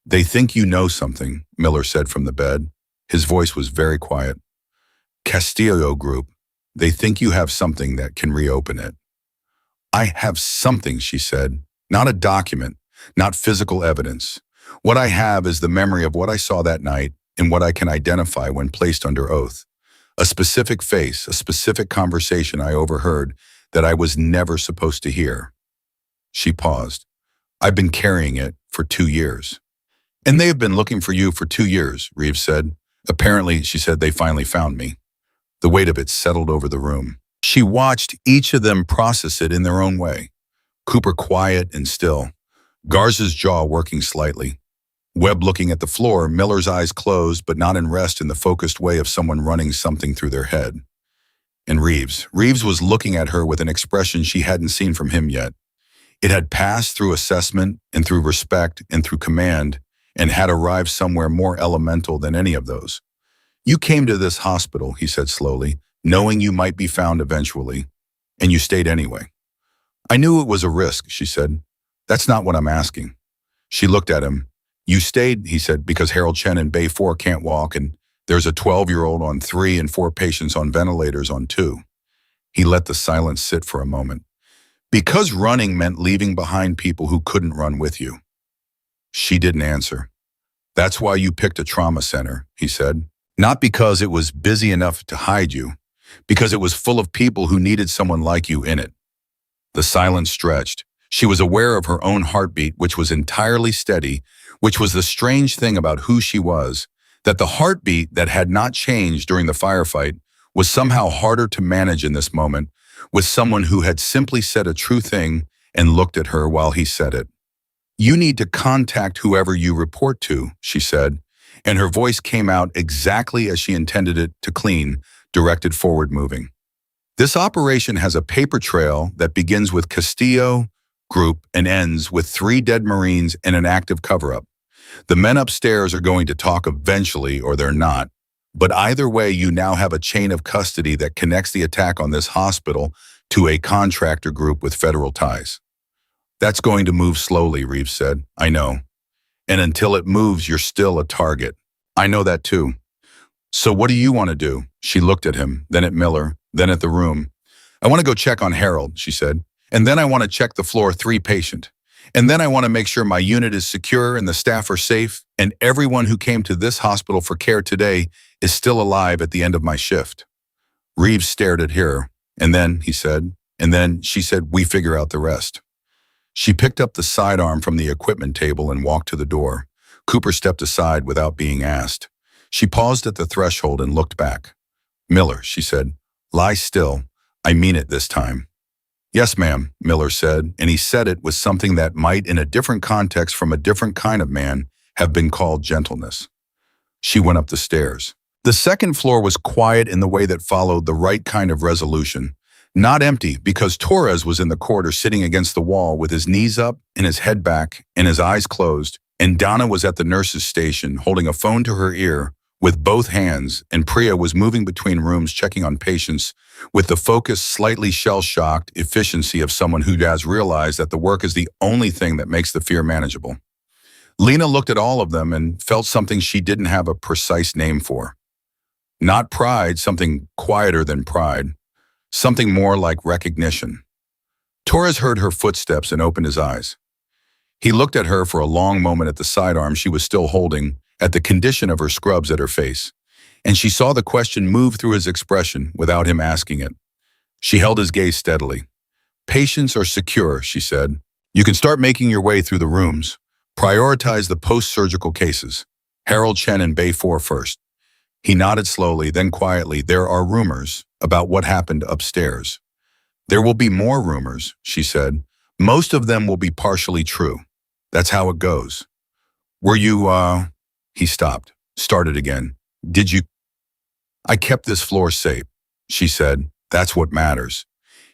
They think you know something, Miller said from the bed. His voice was very quiet. Castillo Group, they think you have something that can reopen it. I have something, she said. Not a document, not physical evidence. What I have is the memory of what I saw that night and what I can identify when placed under oath. A specific face, a specific conversation I overheard that I was never supposed to hear. She paused. I've been carrying it for 2 years. And they have been looking for you for 2 years, Reeves said. Apparently, she said, they finally found me. The weight of it settled over the room. She watched each of them process it in their own way. Cooper quiet and still. Garza's jaw working slightly. Webb looking at the floor, Miller's eyes closed but not in rest in the focused way of someone running something through their head. And Reeves. Reeves was looking at her with an expression she hadn't seen from him yet. It had passed through assessment and through respect and through command and had arrived somewhere more elemental than any of those. You came to this hospital, he said slowly, knowing you might be found eventually, and you stayed anyway. I knew it was a risk, she said. That's not what I'm asking. She looked at him. You stayed, he said, because Harold Chen in Bay 4 can't walk and there's a 12-year-old on 3 and 4 patients on ventilators on 2. He let the silence sit for a moment. Because running meant leaving behind people who couldn't run with you. She didn't answer. That's why you picked a trauma center, he said. Not because it was busy enough to hide you, because it was full of people who needed someone like you in it. The silence stretched. She was aware of her own heartbeat, which was entirely steady, which was the strange thing about who she was, that the heartbeat that had not changed during the firefight was somehow harder to manage in this moment, with someone who had simply said a true thing and looked at her while he said it. You need to contact whoever you report to, she said, and her voice came out exactly as she intended it to, clean, directed forward moving. This operation has a paper trail that begins with Castillo Group and ends with 3 dead Marines and an active cover-up. The men upstairs are going to talk eventually or they're not, but either way you now have a chain of custody that connects the attack on this hospital to a contractor group with federal ties. That's going to move slowly, Reeves said. I know. And until it moves, you're still a target. I know that too. So what do you want to do? She looked at him, then at Miller, then at the room. I want to go check on Harold, she said. And then I want to check the floor 3 patient. And then I want to make sure my unit is secure and the staff are safe and everyone who came to this hospital for care today is still alive at the end of my shift. Reeves stared at her. And then, he said, and then she said, we figure out the rest. She picked up the sidearm from the equipment table and walked to the door. Cooper stepped aside without being asked. She paused at the threshold and looked back. Miller, she said, lie still. I mean it this time. Yes, ma'am, Miller said, and he said it with something that might, in a different context from a different kind of man, have been called gentleness. She went up the stairs. The second floor was quiet in the way that followed the right kind of resolution. Not empty, because Torres was in the corridor sitting against the wall with his knees up and his head back and his eyes closed, and Donna was at the nurse's station holding a phone to her ear with both hands, and Priya was moving between rooms checking on patients with the focused, slightly shell-shocked efficiency of someone who has realized that the work is the only thing that makes the fear manageable. Lena looked at all of them and felt something she didn't have a precise name for. Not pride, something quieter than pride. Something more like recognition. Torres heard her footsteps and opened his eyes. He looked at her for a long moment at the sidearm she was still holding, at the condition of her scrubs at her face, and she saw the question move through his expression without him asking it. She held his gaze steadily. Patients are secure, she said. You can start making your way through the rooms. Prioritize the post-surgical cases. Harold Chen in Bay 4 first. He nodded slowly, then quietly. There are rumors about what happened upstairs. There will be more rumors, she said. Most of them will be partially true. That's how it goes. Were you, He stopped, started again. Did you? I kept this floor safe, she said. That's what matters.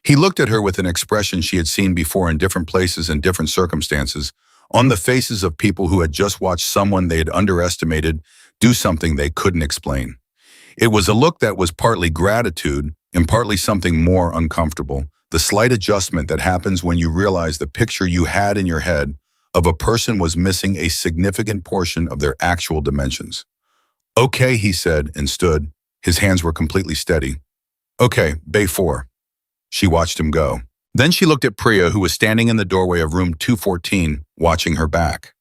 He looked at her with an expression she had seen before in different places and different circumstances, on the faces of people who had just watched someone they had underestimated do something they couldn't explain. It was a look that was partly gratitude and partly something more uncomfortable, the slight adjustment that happens when you realize the picture you had in your head of a person was missing a significant portion of their actual dimensions. Okay, he said and stood. His hands were completely steady. Okay, Bay 4. She watched him go. Then she looked at Priya, who was standing in the doorway of room 214, watching her back.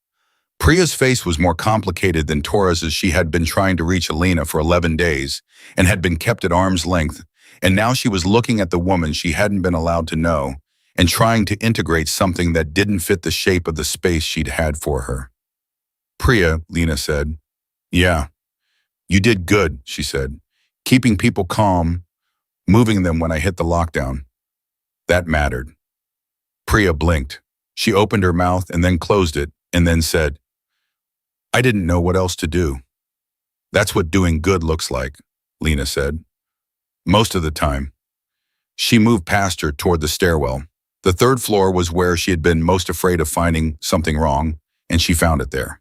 Priya's face was more complicated than Torres's. She had been trying to reach Alina for 11 days and had been kept at arm's length, and now she was looking at the woman she hadn't been allowed to know and trying to integrate something that didn't fit the shape of the space she'd had for her. Priya, Lena said. Yeah, you did good, she said. Keeping people calm, moving them when I hit the lockdown. That mattered. Priya blinked. She opened her mouth and then closed it and then said, "I didn't know what else to do." "That's what doing good looks like," Lena said. "Most of the time." She moved past her toward the stairwell. The third floor was where she had been most afraid of finding something wrong, and she found it there.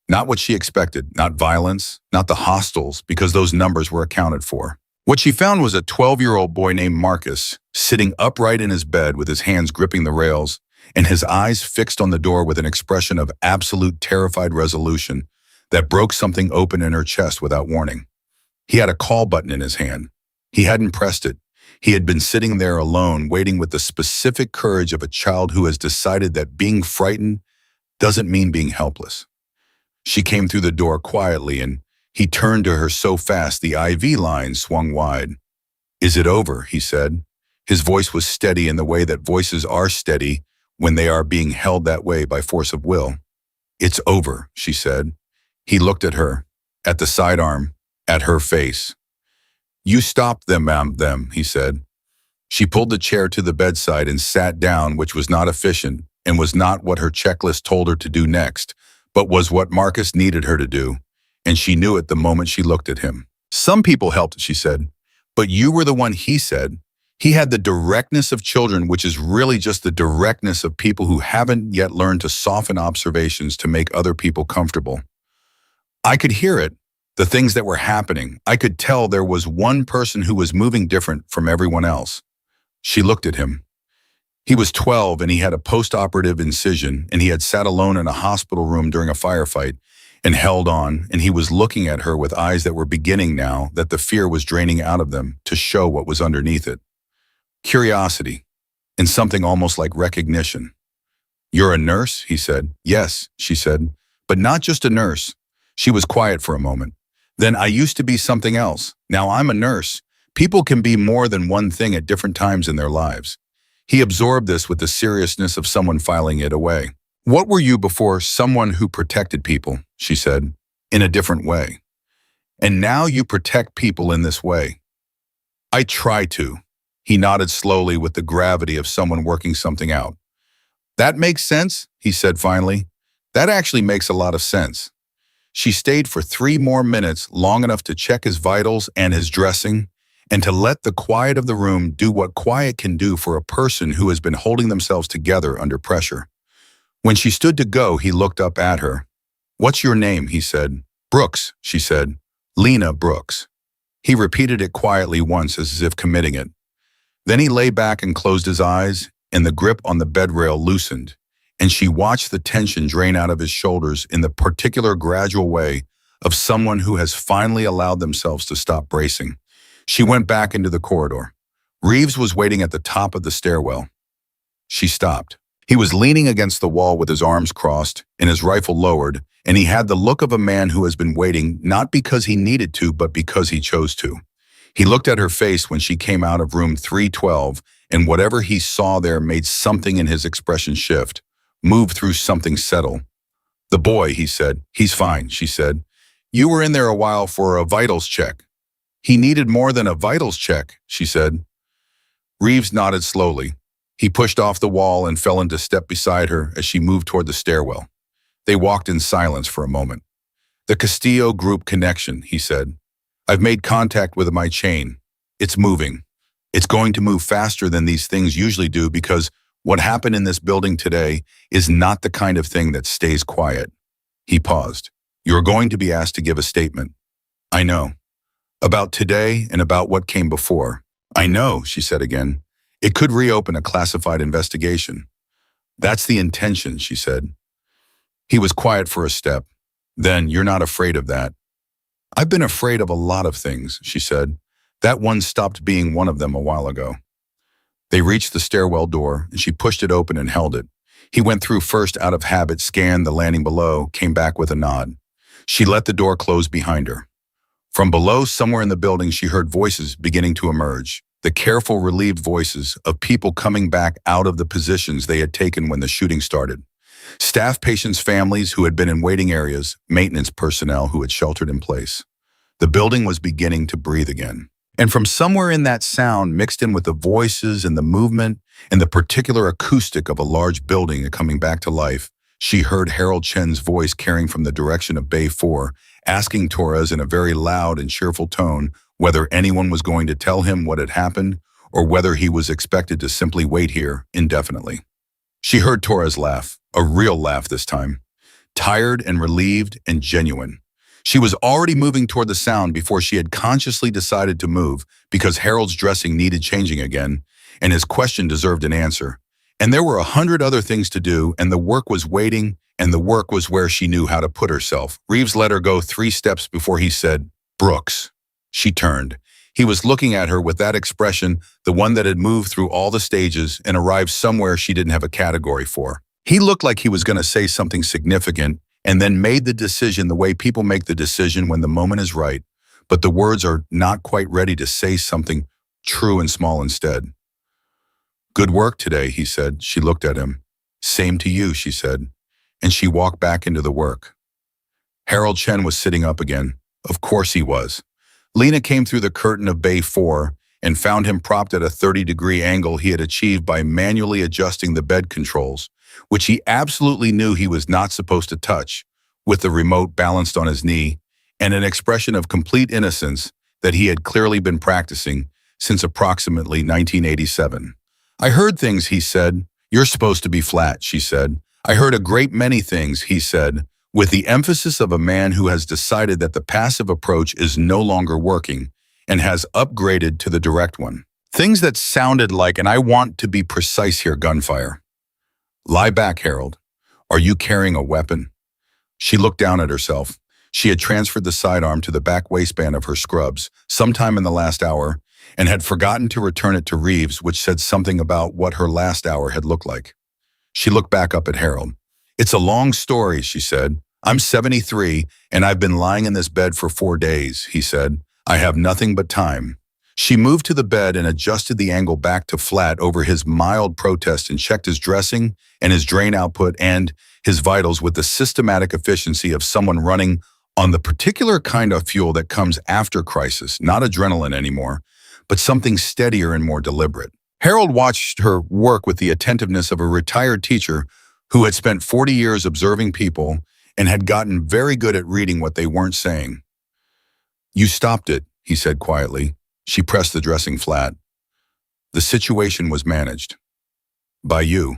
Not what she expected, not violence, not the hostels, because those numbers were accounted for. What she found was a 12-year-old boy named Marcus, sitting upright in his bed with his hands gripping the rails and his eyes fixed on the door with an expression of absolute terrified resolution that broke something open in her chest without warning. He had a call button in his hand. He hadn't pressed it. He had been sitting there alone, waiting with the specific courage of a child who has decided that being frightened doesn't mean being helpless. She came through the door quietly, and he turned to her so fast the IV line swung wide. "Is it over?" he said. His voice was steady in the way that voices are steady when they are being held that way by force of will. "It's over," she said. He looked at her, at the sidearm, at her face. "You stopped them, he said. She pulled the chair to the bedside and sat down, which was not efficient and was not what her checklist told her to do next, but was what Marcus needed her to do, and she knew it the moment she looked at him. "Some people helped," she said, "but you were the one," he said. He had the directness of children, which is really just the directness of people who haven't yet learned to soften observations to make other people comfortable. I could hear it, the things that were happening. I could tell there was one person who was moving different from everyone else. She looked at him. He was 12 and he had a post-operative incision, and he had sat alone in a hospital room during a firefight and held on, and he was looking at her with eyes that were beginning now that the fear was draining out of them to show what was underneath it. Curiosity, and something almost like recognition. "You're a nurse?" he said. "Yes," she said, "but not just a nurse." She was quiet for a moment. "Then I used to be something else. Now I'm a nurse." People can be more than one thing at different times in their lives. He absorbed this with the seriousness of someone filing it away. "What were you before?" "Someone who protected people," she said, "in a different way. And now you protect people in this way." "I try to." He nodded slowly with the gravity of someone working something out. "That makes sense," he said finally. "That actually makes a lot of sense." She stayed for 3 more minutes, long enough to check his vitals and his dressing, and to let the quiet of the room do what quiet can do for a person who has been holding themselves together under pressure. When she stood to go, he looked up at her. "What's your name?" he said. "Brooks," she said. "Lena Brooks." He repeated it quietly once as if committing it. Then he lay back and closed his eyes, and the grip on the bed rail loosened, and she watched the tension drain out of his shoulders in the particular gradual way of someone who has finally allowed themselves to stop bracing. She went back into the corridor. Reeves was waiting at the top of the stairwell. She stopped. He was leaning against the wall with his arms crossed and his rifle lowered, and he had the look of a man who has been waiting not because he needed to, but because he chose to. He looked at her face when she came out of room 312, and whatever he saw there made something in his expression shift, move through something settle. "The boy," he said. "He's fine," she said. "You were in there a while for a vitals check." "He needed more than a vitals check," she said. Reeves nodded slowly. He pushed off the wall and fell into step beside her as she moved toward the stairwell. They walked in silence for a moment. "The Castillo group connection," he said. "I've made contact with my chain. It's moving. It's going to move faster than these things usually do because what happened in this building today is not the kind of thing that stays quiet." He paused. "You're going to be asked to give a statement." "I know. About today and about what came before." "I know," she said again. "It could reopen a classified investigation." "That's the intention," she said. He was quiet for a step. "Then you're not afraid of that?" "I've been afraid of a lot of things," she said. "That one stopped being one of them a while ago." They reached the stairwell door, and she pushed it open and held it. He went through first out of habit, scanned the landing below, came back with a nod. She let the door close behind her. From below, somewhere in the building, she heard voices beginning to emerge. The careful, relieved voices of people coming back out of the positions they had taken when the shooting started. Staff, patients, families who had been in waiting areas, maintenance personnel who had sheltered in place. The building was beginning to breathe again. And from somewhere in that sound, mixed in with the voices and the movement and the particular acoustic of a large building coming back to life, she heard Harold Chen's voice carrying from the direction of Bay 4, asking Torres in a very loud and cheerful tone whether anyone was going to tell him what had happened or whether he was expected to simply wait here indefinitely. She heard Torres laugh, a real laugh this time, tired and relieved and genuine. She was already moving toward the sound before she had consciously decided to move because Harold's dressing needed changing again, and his question deserved an answer. And there were 100 other things to do, and the work was waiting, and the work was where she knew how to put herself. Reeves let her go 3 steps before he said, "Brooks." She turned. He was looking at her with that expression, the one that had moved through all the stages and arrived somewhere she didn't have a category for. He looked like he was going to say something significant, and then made the decision the way people make the decision when the moment is right, but the words are not quite ready to say something true and small instead. "Good work today," he said. She looked at him. "Same to you," she said, and she walked back into the work. Harold Chen was sitting up again. Of course he was. Lena came through the curtain of Bay 4 and found him propped at a 30-degree angle he had achieved by manually adjusting the bed controls, which he absolutely knew he was not supposed to touch, with the remote balanced on his knee, and an expression of complete innocence that he had clearly been practicing since approximately 1987. "I heard things," he said. "You're supposed to be flat," she said. "I heard a great many things," he said, with the emphasis of a man who has decided that the passive approach is no longer working and has upgraded to the direct one. Things that sounded like, and I want to be precise here, gunfire. "Lie back, Harold. Are you carrying a weapon?" She looked down at herself. She had transferred the sidearm to the back waistband of her scrubs sometime in the last hour and had forgotten to return it to Reeves, which said something about what her last hour had looked like. She looked back up at Harold. "It's a long story," she said. "I'm 73, and I've been lying in this bed for 4 days," he said. "I have nothing but time." She moved to the bed and adjusted the angle back to flat over his mild protest and checked his dressing and his drain output and his vitals with the systematic efficiency of someone running on the particular kind of fuel that comes after crisis, not adrenaline anymore, but something steadier and more deliberate. Harold watched her work with the attentiveness of a retired teacher who had spent 40 years observing people and had gotten very good at reading what they weren't saying. "You stopped it," he said quietly. She pressed the dressing flat. "The situation was managed. By you.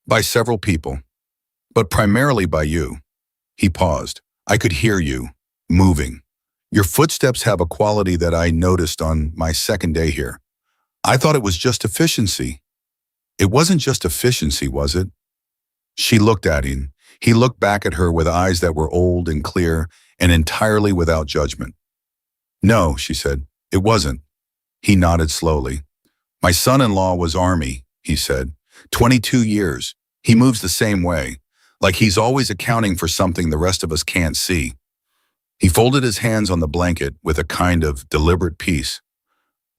By several people. But primarily by you." He paused. "I could hear you, moving. Your footsteps have a quality that I noticed on my second day here. I thought it was just efficiency." "It wasn't just efficiency, was it?" She looked at him. He looked back at her with eyes that were old and clear and entirely without judgment. "No," she said, "it wasn't." He nodded slowly. "My son-in-law was Army," he said. 22 years. He moves the same way, like he's always accounting for something the rest of us can't see." He folded his hands on the blanket with a kind of deliberate peace.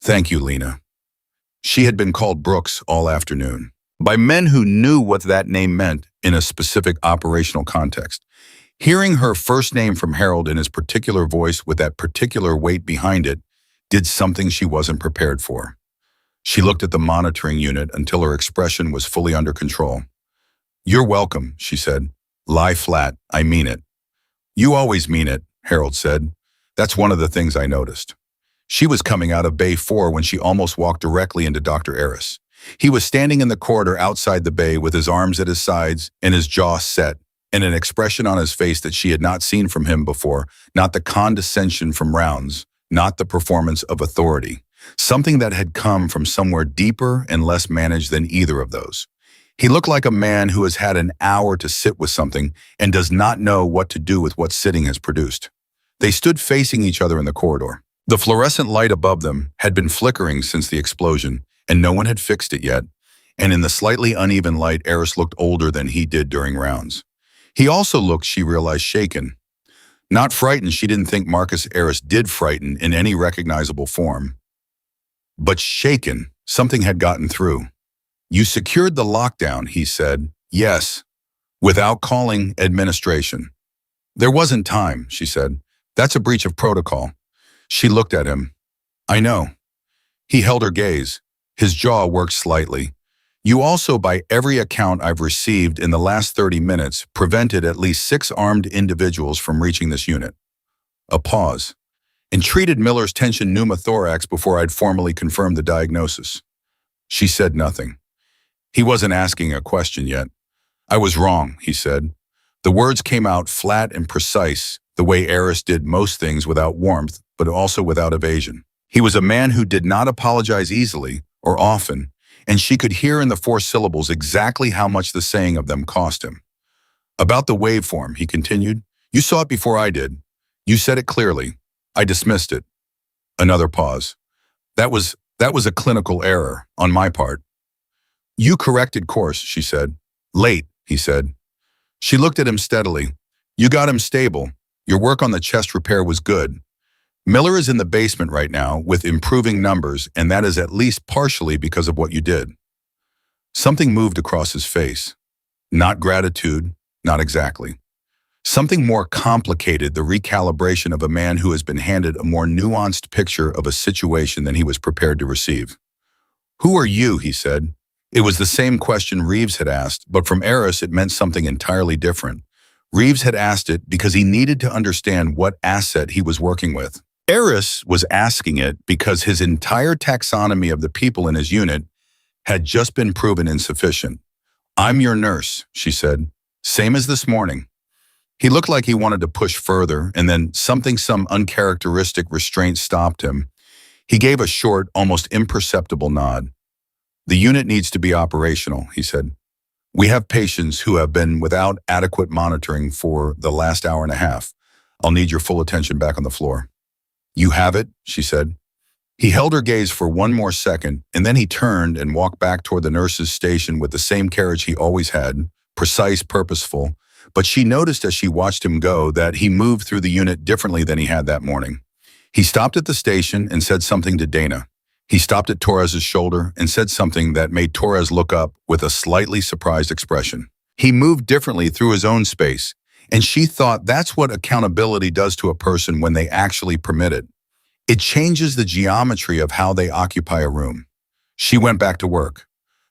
"Thank you, Lena." She had been called Brooks all afternoon, by men who knew what that name meant in a specific operational context. Hearing her first name from Harold in his particular voice with that particular weight behind it did something she wasn't prepared for. She looked at the monitoring unit until her expression was fully under control. "You're welcome," she said. "Lie flat, I mean it." "You always mean it," Harold said. "That's one of the things I noticed." She was coming out of Bay 4 when she almost walked directly into Dr. Eris. He was standing in the corridor outside the bay with his arms at his sides and his jaw set, and an expression on his face that she had not seen from him before, not the condescension from rounds, not the performance of authority, something that had come from somewhere deeper and less managed than either of those. He looked like a man who has had an hour to sit with something and does not know what to do with what sitting has produced. They stood facing each other in the corridor. The fluorescent light above them had been flickering since the explosion, and no one had fixed it yet, and in the slightly uneven light, Eris looked older than he did during rounds. He also looked, she realized, shaken. Not frightened, she didn't think Marcus Eris did frighten in any recognizable form. But shaken, something had gotten through. "You secured the lockdown," he said. "Yes, without calling administration." "There wasn't time," she said. "That's a breach of protocol." She looked at him. I know. He held her gaze. His jaw worked slightly. You also, by every account I've received in the last 30 minutes, prevented at least 6 armed individuals from reaching this unit. A pause. And treated Miller's tension pneumothorax before I'd formally confirmed the diagnosis. She said nothing. He wasn't asking a question yet. I was wrong, he said. The words came out flat and precise, the way Eris did most things without warmth, but also without evasion. He was a man who did not apologize easily or often, and she could hear in the 4 syllables exactly how much the saying of them cost him. About the waveform, he continued, you saw it before I did. You said it clearly. I dismissed it. Another pause. That was a clinical error on my part. You corrected course, she said. Late, he said. She looked at him steadily. You got him stable. Your work on the chest repair was good. Miller is in the basement right now with improving numbers, and that is at least partially because of what you did. Something moved across his face. Not gratitude, not exactly. Something more complicated, the recalibration of a man who has been handed a more nuanced picture of a situation than he was prepared to receive. Who are you, he said. It was the same question Reeves had asked, but from Eris it meant something entirely different. Reeves had asked it because he needed to understand what asset he was working with. Eris was asking it because his entire taxonomy of the people in his unit had just been proven insufficient. I'm your nurse, she said. Same as this morning. He looked like he wanted to push further, and then some uncharacteristic restraint stopped him. He gave a short, almost imperceptible nod. The unit needs to be operational, he said. We have patients who have been without adequate monitoring for the last hour and a half. I'll need your full attention back on the floor. You have it, she said. He held her gaze for one more second, and then he turned and walked back toward the nurse's station with the same carriage he always had, precise, purposeful. But she noticed as she watched him go that he moved through the unit differently than he had that morning. He stopped at the station and said something to Dana. He stopped at Torres's shoulder and said something that made Torres look up with a slightly surprised expression. He moved differently through his own space, and she thought that's what accountability does to a person when they actually permit it. It changes the geometry of how they occupy a room. She went back to work.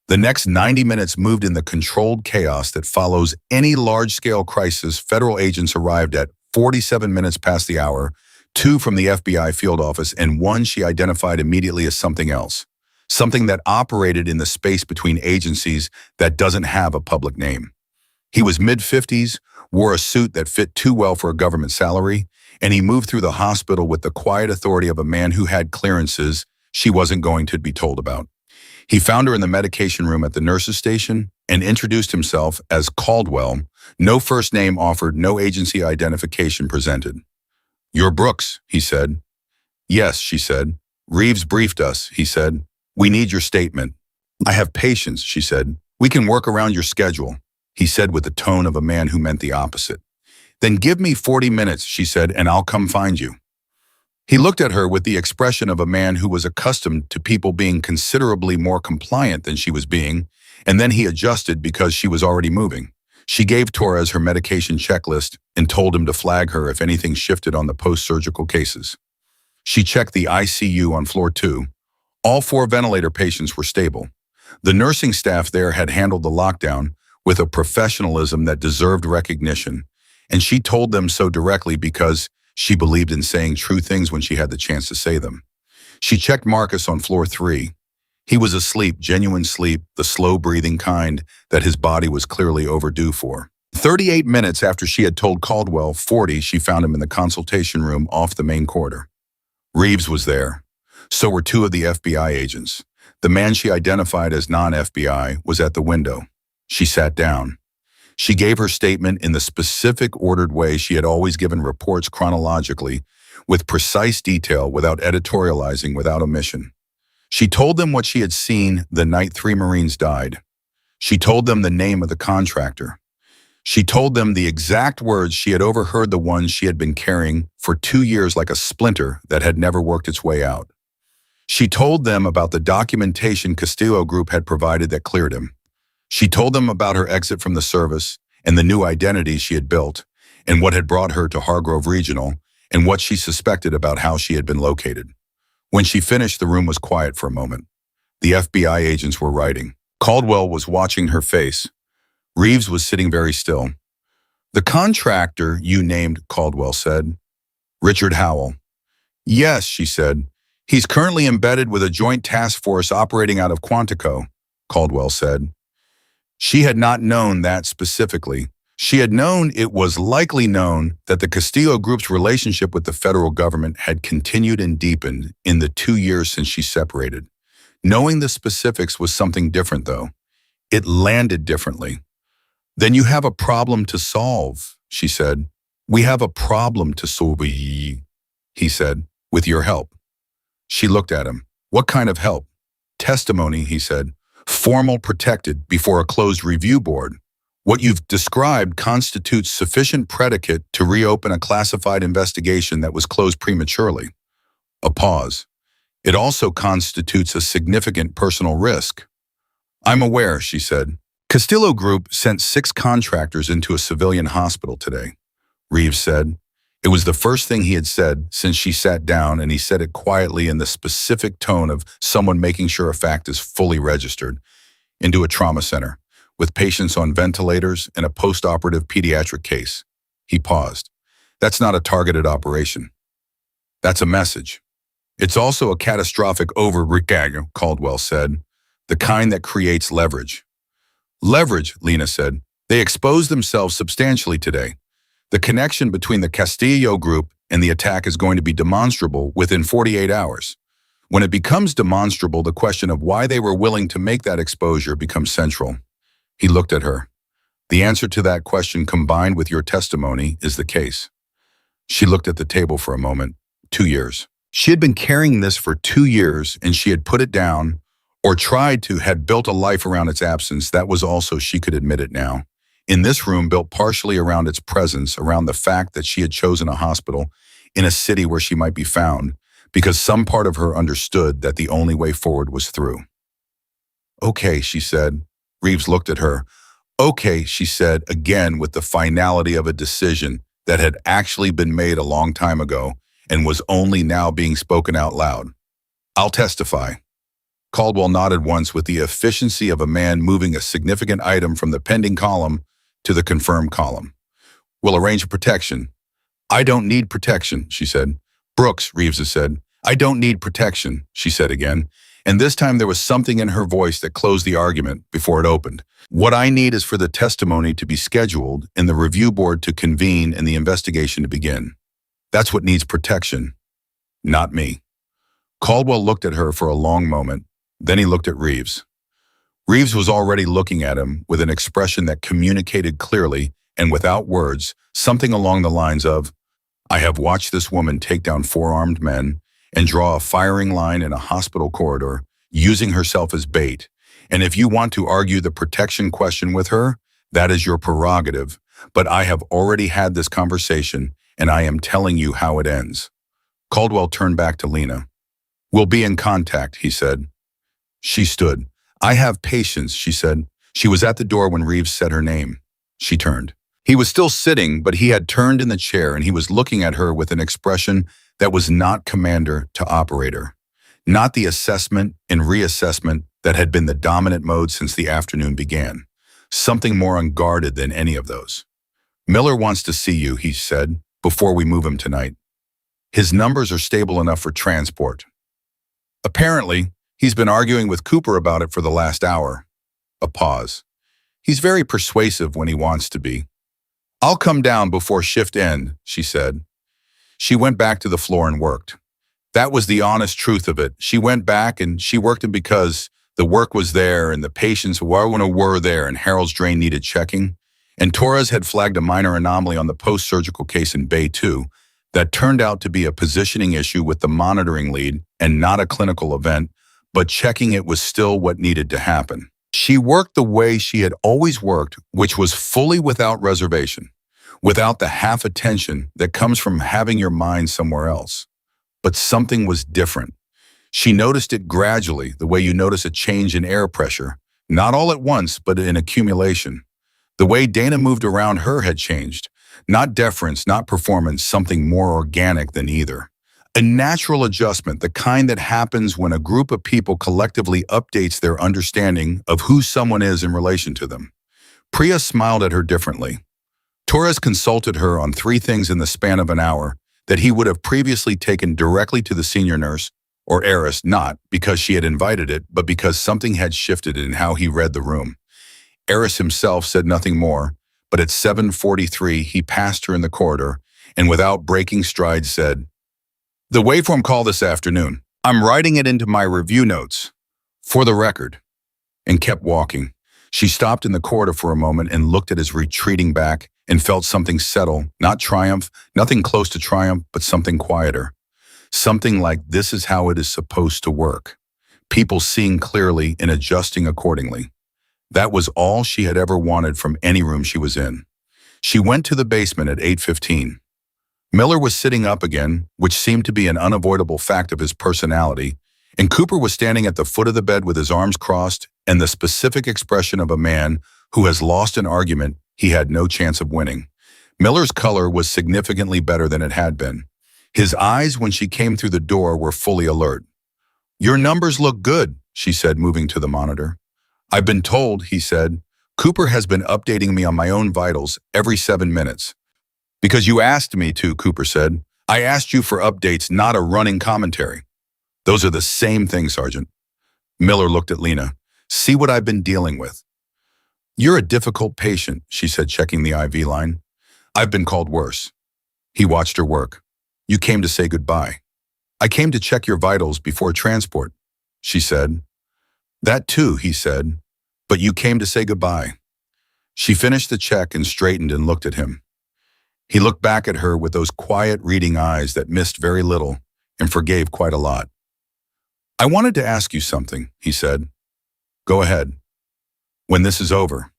The next 90 minutes moved in the controlled chaos that follows any large-scale crisis. Federal agents arrived at 47 minutes past the hour, 2 from the FBI field office, and 1 she identified immediately as something else, something that operated in the space between agencies that doesn't have a public name. He was mid-50s, wore a suit that fit too well for a government salary, and he moved through the hospital with the quiet authority of a man who had clearances she wasn't going to be told about. He found her in the medication room at the nurse's station and introduced himself as Caldwell, no first name offered, no agency identification presented. You're Brooks, he said. Yes, she said. Reeves briefed us, he said. We need your statement. I have patience, she said. We can work around your schedule, he said with the tone of a man who meant the opposite. Then give me 40 minutes, she said, and I'll come find you. He looked at her with the expression of a man who was accustomed to people being considerably more compliant than she was being, and then he adjusted because she was already moving. She gave Torres her medication checklist and told him to flag her if anything shifted on the post-surgical cases. She checked the ICU on floor 2. All 4 ventilator patients were stable. The nursing staff there had handled the lockdown with a professionalism that deserved recognition, and she told them so directly because she believed in saying true things when she had the chance to say them. She checked Marcus on floor 3. He was asleep, genuine sleep, the slow-breathing kind that his body was clearly overdue for. 38 minutes after she had told Caldwell 40, she found him in the consultation room off the main corridor. Reeves was there. So were 2 of the FBI agents. The man she identified as non-FBI was at the window. She sat down. She gave her statement in the specific ordered way she had always given reports chronologically, with precise detail, without editorializing, without omission. She told them what she had seen the night 3 Marines died. She told them the name of the contractor. She told them the exact words she had overheard, the ones she had been carrying for 2 years like a splinter that had never worked its way out. She told them about the documentation Castillo Group had provided that cleared him. She told them about her exit from the service and the new identity she had built and what had brought her to Hargrove Regional and what she suspected about how she had been located. When she finished, the room was quiet for a moment. The FBI agents were writing. Caldwell was watching her face. Reeves was sitting very still. "The contractor you named," Caldwell said. "Richard Howell." "Yes," she said. "He's currently embedded with a joint task force operating out of Quantico," Caldwell said. She had not known that specifically. She had known it was likely known that the Castillo Group's relationship with the federal government had continued and deepened in the 2 years since she separated. Knowing the specifics was something different, though. It landed differently. "Then you have a problem to solve," she said. "We have a problem to solve," he said, "with your help." She looked at him. "What kind of help?" "Testimony," he said. "Formal, protected, before a closed review board. What you've described constitutes sufficient predicate to reopen a classified investigation that was closed prematurely." A pause. "It also constitutes a significant personal risk." "I'm aware," she said. "Castillo Group sent 6 contractors into a civilian hospital today," Reeves said. It was the first thing he had said since she sat down, and he said it quietly in the specific tone of someone making sure a fact is fully registered. "Into a trauma center, with patients on ventilators and a post-operative pediatric case." He paused. "That's not a targeted operation. That's a message." "It's also a catastrophic overreaction," Caldwell said. "The kind that creates leverage." "Leverage," Lena said. "They exposed themselves substantially today. The connection between the Castillo Group and the attack is going to be demonstrable within 48 hours. When it becomes demonstrable, the question of why they were willing to make that exposure becomes central." He looked at her. "The answer to that question, combined with your testimony, is the case." She looked at the table for a moment. 2 years. She had been carrying this for 2 years, and she had put it down, or tried to, had built a life around its absence. That was also, she could admit it now. In this room, built partially around its presence, around the fact that she had chosen a hospital in a city where she might be found, because some part of her understood that the only way forward was through. "Okay," she said. Reeves looked at her. "Okay," she said, again with the finality of a decision that had actually been made a long time ago and was only now being spoken out loud. "I'll testify." Caldwell nodded once with the efficiency of a man moving a significant item from the pending column to the confirmed column. "We'll arrange a protection." "I don't need protection," she said. "Brooks," Reeves said. "I don't need protection," she said again. And this time there was something in her voice that closed the argument before it opened. "What I need is for the testimony to be scheduled and the review board to convene and the investigation to begin. That's what needs protection, not me." Caldwell looked at her for a long moment. Then he looked at Reeves. Reeves was already looking at him with an expression that communicated clearly and without words something along the lines of, "I have watched this woman take down 4 armed men and draw a firing line in a hospital corridor, using herself as bait. And if you want to argue the protection question with her, that is your prerogative. But I have already had this conversation, and I am telling you how it ends." Caldwell turned back to Lena. "We'll be in contact," he said. She stood. "I have patience," she said. She was at the door when Reeves said her name. She turned. He was still sitting, but he had turned in the chair, and he was looking at her with an expression that was not commander to operator, not the assessment and reassessment that had been the dominant mode since the afternoon began. Something more unguarded than any of those. "Miller wants to see you," he said, "before we move him tonight. His numbers are stable enough for transport. Apparently, he's been arguing with Cooper about it for the last hour." A pause. "He's very persuasive when he wants to be." "I'll come down before shift end," she said. She went back to the floor and worked. That was the honest truth of it. She went back and she worked it because the work was there and the patients were there and Harold's drain needed checking. And Torres had flagged a minor anomaly on the post-surgical case in Bay 2 that turned out to be a positioning issue with the monitoring lead and not a clinical event, but checking it was still what needed to happen. She worked the way she had always worked, which was fully without reservation, without the half attention that comes from having your mind somewhere else. But something was different. She noticed it gradually, the way you notice a change in air pressure, not all at once, but in accumulation. The way Dana moved around her had changed. Not deference, not performance, something more organic than either. A natural adjustment, the kind that happens when a group of people collectively updates their understanding of who someone is in relation to them. Priya smiled at her differently. Torres consulted her on 3 things in the span of an hour that he would have previously taken directly to the senior nurse or heiress, not because she had invited it, but because something had shifted in how he read the room. Eris himself said nothing more, but at 7:43 he passed her in the corridor and without breaking stride said, "The waveform call this afternoon. I'm writing it into my review notes. For the record," and kept walking. She stopped in the corridor for a moment and looked at his retreating back and felt something settle, not triumph, nothing close to triumph, but something quieter. Something like this is how it is supposed to work. People seeing clearly and adjusting accordingly. That was all she had ever wanted from any room she was in. She went to the basement at 8:15. Miller was sitting up again, which seemed to be an unavoidable fact of his personality, and Cooper was standing at the foot of the bed with his arms crossed and the specific expression of a man who has lost an argument he had no chance of winning. Miller's color was significantly better than it had been. His eyes, when she came through the door, were fully alert. "Your numbers look good," she said, moving to the monitor. "I've been told," he said. "Cooper has been updating me on my own vitals every 7 minutes. Because you asked me to," Cooper said. "I asked you for updates, not a running commentary." "Those are the same thing, Sergeant." Miller looked at Lena. "See what I've been dealing with." "You're a difficult patient," she said, checking the IV line. "I've been called worse." He watched her work. "You came to say goodbye." "I came to check your vitals before transport," she said. "That too," he said. "But you came to say goodbye." She finished the check and straightened and looked at him. He looked back at her with those quiet reading eyes that missed very little and forgave quite a lot. "I wanted to ask you something," he said. "Go ahead. When this is over,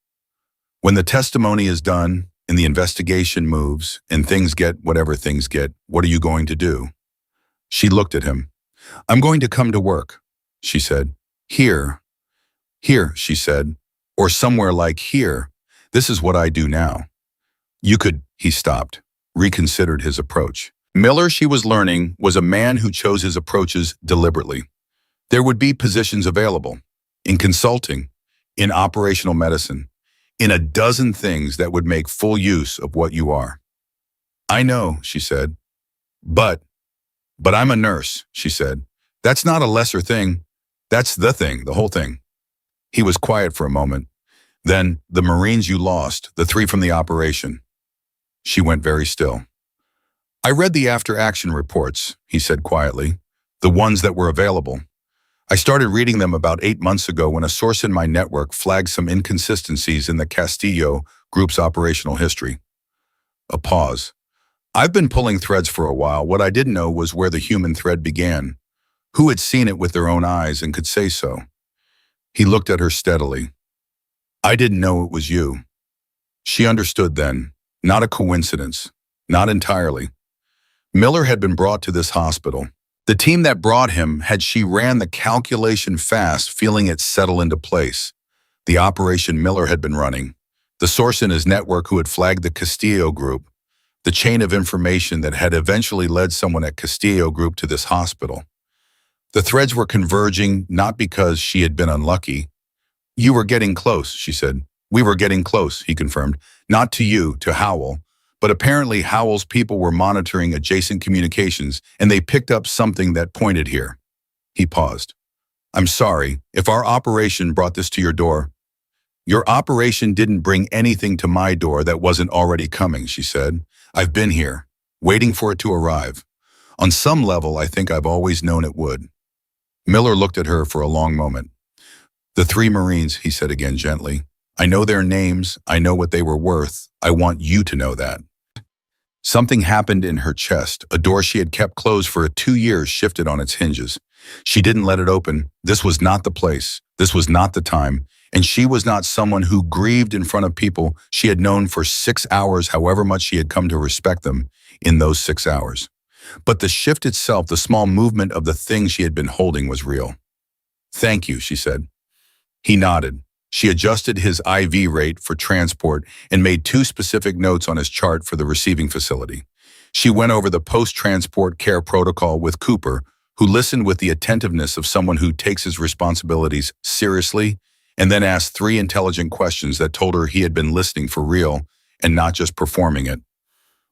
when the testimony is done and the investigation moves and things get whatever things get, what are you going to do?" She looked at him. "I'm going to come to work," she said. "Here." "Here," she said. "Or somewhere like here. This is what I do now." "You could," he stopped, reconsidered his approach. Miller, she was learning, was a man who chose his approaches deliberately. There would be positions available in consulting, in operational medicine, in a dozen things that would make full use of what you are. "I know," she said. But I'm a nurse," she said. "That's not a lesser thing. That's the thing, the whole thing." He was quiet for a moment. "Then, the Marines you lost, the 3 from the operation." She went very still. "I read the after-action reports," he said quietly, "the ones that were available. I started reading them about 8 months ago when a source in my network flagged some inconsistencies in the Castillo group's operational history." A pause. "I've been pulling threads for a while. What I didn't know was where the human thread began. Who had seen it with their own eyes and could say so." He looked at her steadily. "I didn't know it was you." She understood then. Not a coincidence. Not entirely. Miller had been brought to this hospital. The team that brought him had she ran the calculation fast, feeling it settle into place. The operation Miller had been running. The source in his network who had flagged the Castillo group. The chain of information that had eventually led someone at Castillo Group to this hospital. The threads were converging, not because she had been unlucky. "You were getting close," she said. "We were getting close," he confirmed. "Not to you, to Howell. But apparently Howell's people were monitoring adjacent communications, and they picked up something that pointed here." He paused. "I'm sorry, if our operation brought this to your door." "Your operation didn't bring anything to my door that wasn't already coming," she said. "I've been here, waiting for it to arrive. On some level, I think I've always known it would." Miller looked at her for a long moment. "The 3 Marines," he said again gently. "I know their names. I know what they were worth. I want you to know that." Something happened in her chest. A door she had kept closed for 2 years shifted on its hinges. She didn't let it open. This was not the place. This was not the time. And she was not someone who grieved in front of people she had known for 6 hours, however much she had come to respect them in those 6 hours. But the shift itself, the small movement of the thing she had been holding, was real. "Thank you," she said. He nodded. She adjusted his IV rate for transport and made 2 specific notes on his chart for the receiving facility. She went over the post-transport care protocol with Cooper, who listened with the attentiveness of someone who takes his responsibilities seriously, and then asked three intelligent questions that told her he had been listening for real and not just performing it.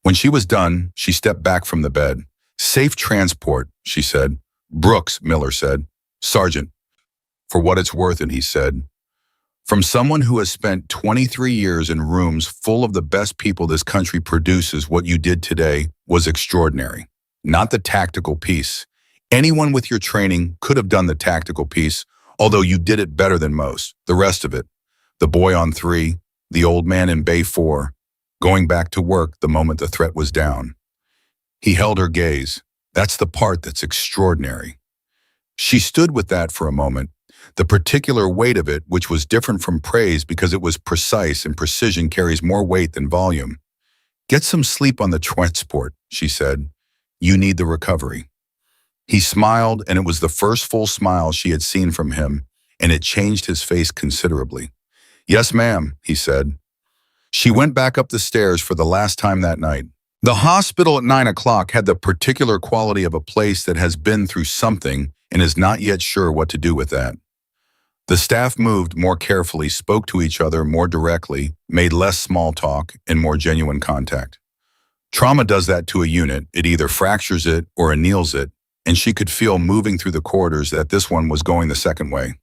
When she was done, she stepped back from the bed. "Safe transport," she said. "Brooks," Miller said. "Sergeant." "For what it's worth," and he said. "From someone who has spent 23 years in rooms full of the best people this country produces, what you did today was extraordinary. Not the tactical piece. Anyone with your training could have done the tactical piece, although you did it better than most. The rest of it, the boy on 3, the old man in Bay 4, going back to work the moment the threat was down." He held her gaze. "That's the part that's extraordinary." She stood with that for a moment, the particular weight of it, which was different from praise because it was precise, and precision carries more weight than volume. "Get some sleep on the transport," she said. "You need the recovery." He smiled, and it was the first full smile she had seen from him, and it changed his face considerably. "Yes, ma'am," he said. She went back up the stairs for the last time that night. The hospital at 9 o'clock had the particular quality of a place that has been through something and is not yet sure what to do with that. The staff moved more carefully, spoke to each other more directly, made less small talk, and more genuine contact. Trauma does that to a unit. It either fractures it or anneals it, and she could feel moving through the corridors that this one was going the second way.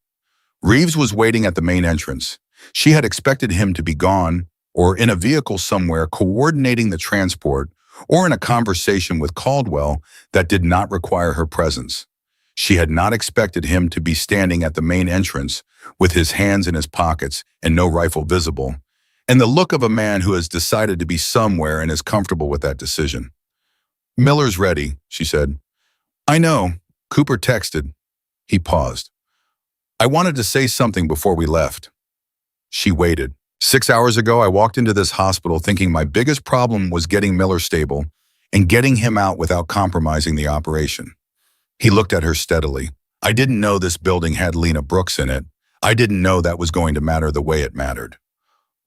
Reeves was waiting at the main entrance. She had expected him to be gone, or in a vehicle somewhere coordinating the transport, or in a conversation with Caldwell that did not require her presence. She had not expected him to be standing at the main entrance with his hands in his pockets and no rifle visible, and the look of a man who has decided to be somewhere and is comfortable with that decision. "Miller's ready," she said. "I know. Cooper texted." He paused. "I wanted to say something before we left." She waited. 6 hours ago, I walked into this hospital thinking my biggest problem was getting Miller stable and getting him out without compromising the operation. He looked at her steadily. "I didn't know this building had Lena Brooks in it. I didn't know that was going to matter the way it mattered."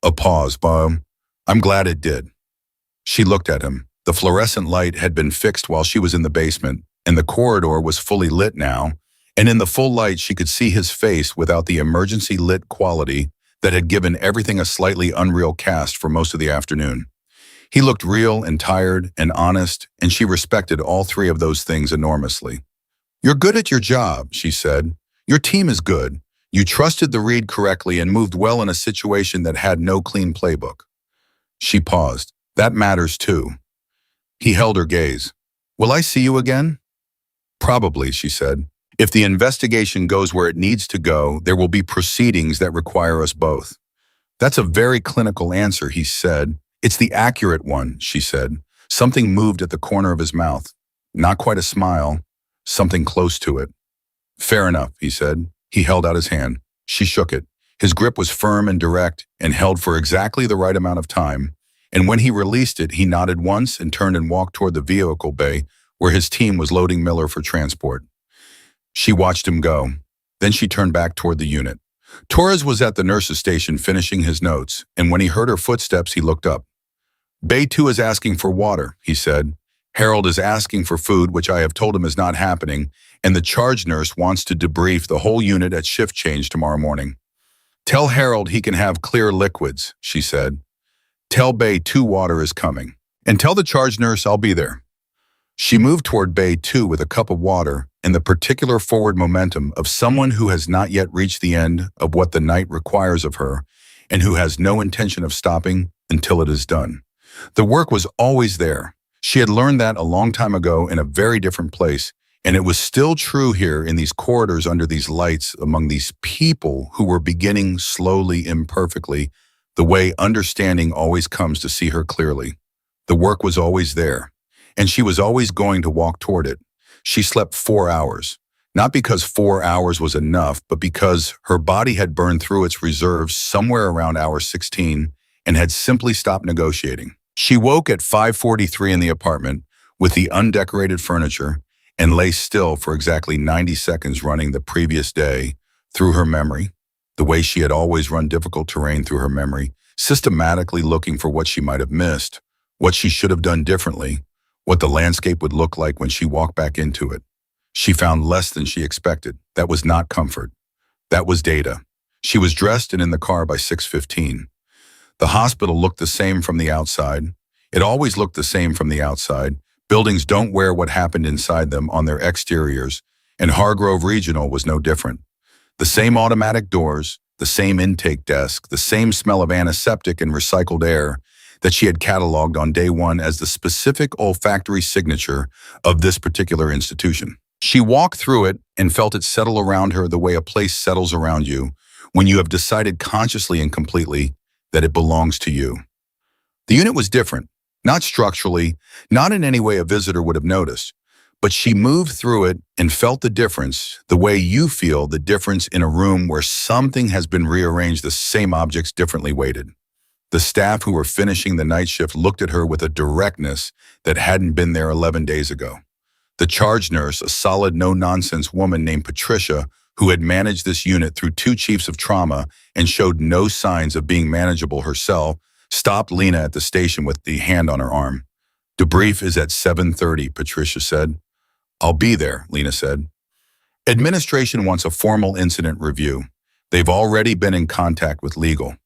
A pause. "I'm glad it did." She looked at him. The fluorescent light had been fixed while she was in the basement, and the corridor was fully lit now, and in the full light she could see his face without the emergency lit quality that had given everything a slightly unreal cast for most of the afternoon. He looked real and tired and honest, and she respected all three of those things enormously. "You're good at your job," she said. "Your team is good. You trusted the read correctly and moved well in a situation that had no clean playbook." She paused. "That matters too." He held her gaze. "Will I see you again?" "Probably," she said. "If the investigation goes where it needs to go, there will be proceedings that require us both." "That's a very clinical answer," he said. "It's the accurate one," she said. Something moved at the corner of his mouth. Not quite a smile, something close to it. "Fair enough," he said. He held out his hand. She shook it. His grip was firm and direct and held for exactly the right amount of time, and when he released it, he nodded once and turned and walked toward the vehicle bay where his team was loading Miller for transport. She watched him go. Then she turned back toward the unit. Torres was at the nurse's station finishing his notes, and when he heard her footsteps, he looked up. "Bay 2 is asking for water," he said. "Harold is asking for food, which I have told him is not happening, and the charge nurse wants to debrief the whole unit at shift change tomorrow morning. Tell Harold he can have clear liquids," she said. "Tell Bay 2 water is coming. And tell the charge nurse I'll be there." She moved toward Bay 2 with a cup of water and the particular forward momentum of someone who has not yet reached the end of what the night requires of her and who has no intention of stopping until it is done. The work was always there. She had learned that a long time ago in a very different place, and it was still true here in these corridors under these lights among these people who were beginning slowly, imperfectly, the way understanding always comes to see her clearly. The work was always there, and she was always going to walk toward it. She slept 4 hours, not because 4 hours was enough, but because her body had burned through its reserves somewhere around hour 16 and had simply stopped negotiating. She woke at 5:43 in the apartment with the undecorated furniture and lay still for exactly 90 seconds running the previous day through her memory, the way she had always run difficult terrain through her memory, systematically looking for what she might have missed, what she should have done differently, what the landscape would look like when she walked back into it. She found less than she expected. That was not comfort. That was data. She was dressed and in the car by 6:15. The hospital looked the same from the outside. It always looked the same from the outside. Buildings don't wear what happened inside them on their exteriors, and Hargrove Regional was no different. The same automatic doors, the same intake desk, the same smell of antiseptic and recycled air that she had cataloged on day one as the specific olfactory signature of this particular institution. She walked through it and felt it settle around her the way a place settles around you when you have decided consciously and completely that it belongs to you. The unit was different, not structurally, not in any way a visitor would have noticed, but she moved through it and felt the difference, the way you feel the difference in a room where something has been rearranged, the same objects differently weighted. The staff who were finishing the night shift looked at her with a directness that hadn't been there 11 days ago. The charge nurse, a solid, no-nonsense woman named Patricia, who had managed this unit through 2 chiefs of trauma and showed no signs of being manageable herself, stopped Lena at the station with the hand on her arm. "Debrief is at 7:30, Patricia said. "I'll be there," Lena said. "Administration wants a formal incident review. They've already been in contact with legal."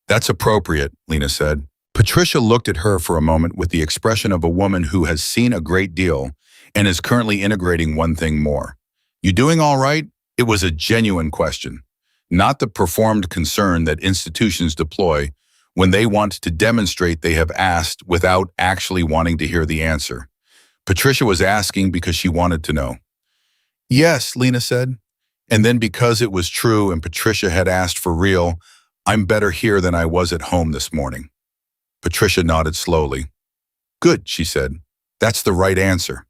"That's appropriate," Lena said. Patricia looked at her for a moment with the expression of a woman who has seen a great deal and is currently integrating one thing more. "You doing all right?" It was a genuine question, not the performed concern that institutions deploy when they want to demonstrate they have asked without actually wanting to hear the answer. Patricia was asking because she wanted to know. "Yes," Lena said. And then because it was true and Patricia had asked for real, "I'm better here than I was at home this morning." Patricia nodded slowly. "Good," she said. "That's the right answer."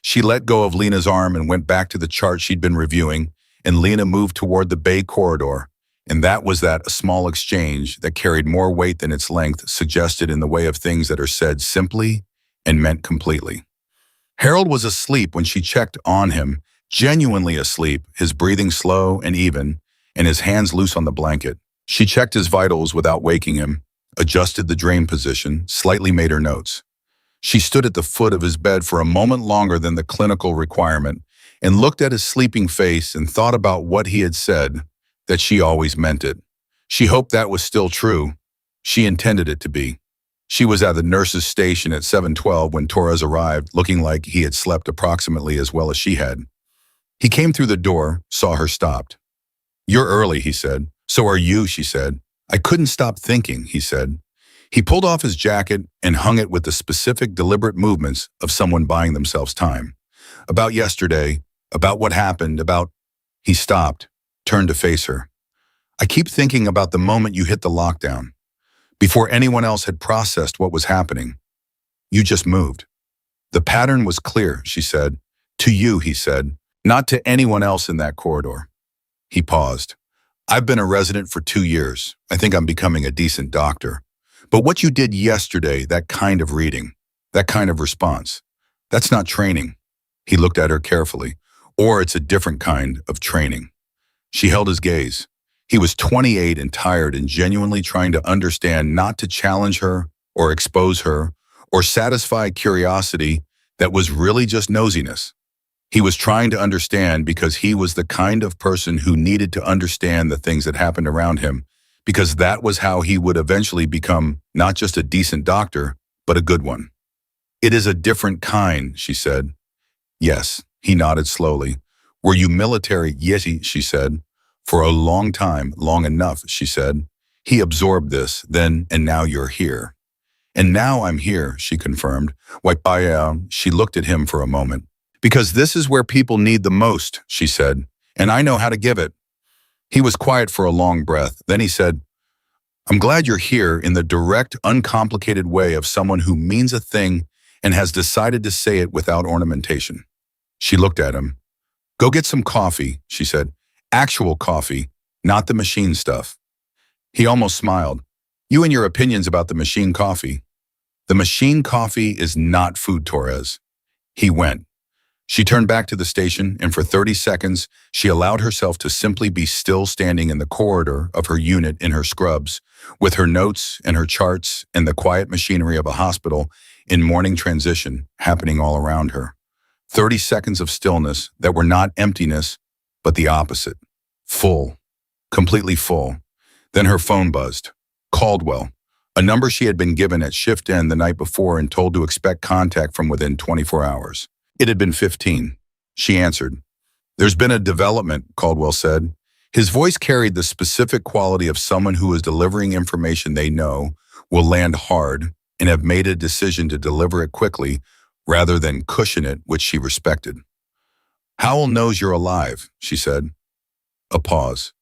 She let go of Lena's arm and went back to the chart she'd been reviewing, and Lena moved toward the bay corridor, and that was a small exchange that carried more weight than its length suggested in the way of things that are said simply and meant completely. Harold was asleep when she checked on him, genuinely asleep, his breathing slow and even, and his hands loose on the blanket. She checked his vitals without waking him, adjusted the drain position, slightly made her notes. She stood at the foot of his bed for a moment longer than the clinical requirement and looked at his sleeping face and thought about what he had said, that she always meant it. She hoped that was still true. She intended it to be. She was at the nurse's station at 7:12 when Torres arrived, looking like he had slept approximately as well as she had. He came through the door, saw her stopped. "You're early," he said. "So are you," she said. "I couldn't stop thinking," he said. He pulled off his jacket and hung it with the specific, deliberate movements of someone buying themselves time. "About yesterday, about what happened, about—" He stopped, turned to face her. "I keep thinking about the moment you hit the lockdown. Before anyone else had processed what was happening. You just moved. The pattern was clear," she said. "To you," he said, "not to anyone else in that corridor." He paused. "I've been a resident for 2 years. I think I'm becoming a decent doctor. But what you did yesterday, that kind of reading, that kind of response, that's not training." He looked at her carefully. "Or it's a different kind of training." She held his gaze. He was 28 and tired and genuinely trying to understand, not to challenge her or expose her or satisfy curiosity that was really just nosiness. He was trying to understand because he was the kind of person who needed to understand the things that happened around him, because that was how he would eventually become not just a decent doctor, but a good one. "It is a different kind," she said. "Yes," he nodded slowly. "Were you military?" "Yes," she said. "For a long time, long enough," she said. He absorbed this, then, "And now you're here." "And now I'm here," she confirmed. She looked at him for a moment. "Because this is where people need the most," she said, "and I know how to give it." He was quiet for a long breath. Then he said, "I'm glad you're here," in the direct, uncomplicated way of someone who means a thing and has decided to say it without ornamentation. She looked at him. "Go get some coffee," she said. "Actual coffee, not the machine stuff." He almost smiled. "You and your opinions about the machine coffee." "The machine coffee is not food, Torres." He went. She turned back to the station, and for 30 seconds, she allowed herself to simply be still standing in the corridor of her unit in her scrubs, with her notes and her charts and the quiet machinery of a hospital in morning transition happening all around her. 30 seconds of stillness that were not emptiness, but the opposite. Full. Completely full. Then her phone buzzed. Caldwell, a number she had been given at shift end the night before and told to expect contact from within 24 hours. It had been 15. She answered. "There's been a development," Caldwell said. His voice carried the specific quality of someone who is delivering information they know will land hard and have made a decision to deliver it quickly rather than cushion it, which she respected. "Howell knows you're alive," she said. A pause.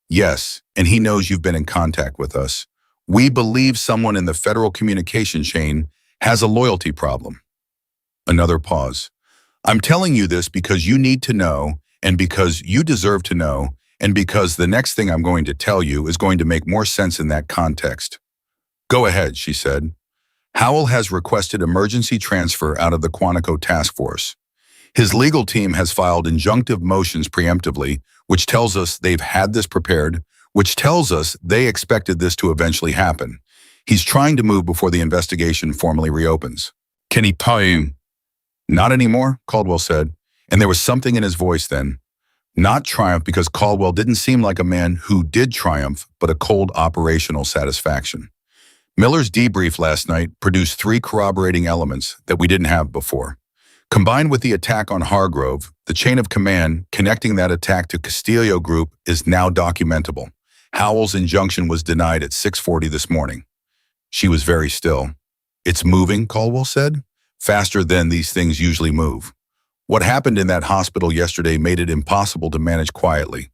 "Yes, and he knows you've been in contact with us. We believe someone in the federal communication chain has a loyalty problem." Another pause. "I'm telling you this because you need to know, and because you deserve to know, and because the next thing I'm going to tell you is going to make more sense in that context." "Go ahead," she said. "Howell has requested emergency transfer out of the Quantico task force. His legal team has filed injunctive motions preemptively, which tells us they've had this prepared, which tells us they expected this to eventually happen. He's trying to move before the investigation formally reopens." "Can he pay you?" "Not anymore," Caldwell said, and there was something in his voice then. Not triumph, because Caldwell didn't seem like a man who did triumph, but a cold operational satisfaction. Miller's debrief last night produced 3 corroborating elements that we didn't have before. Combined with the attack on Hargrove, the chain of command connecting that attack to Castillo Group is now documentable. Howell's injunction was denied at 6:40 this morning. She was very still. "It's moving," Caldwell said, "faster than these things usually move. What happened in that hospital yesterday made it impossible to manage quietly.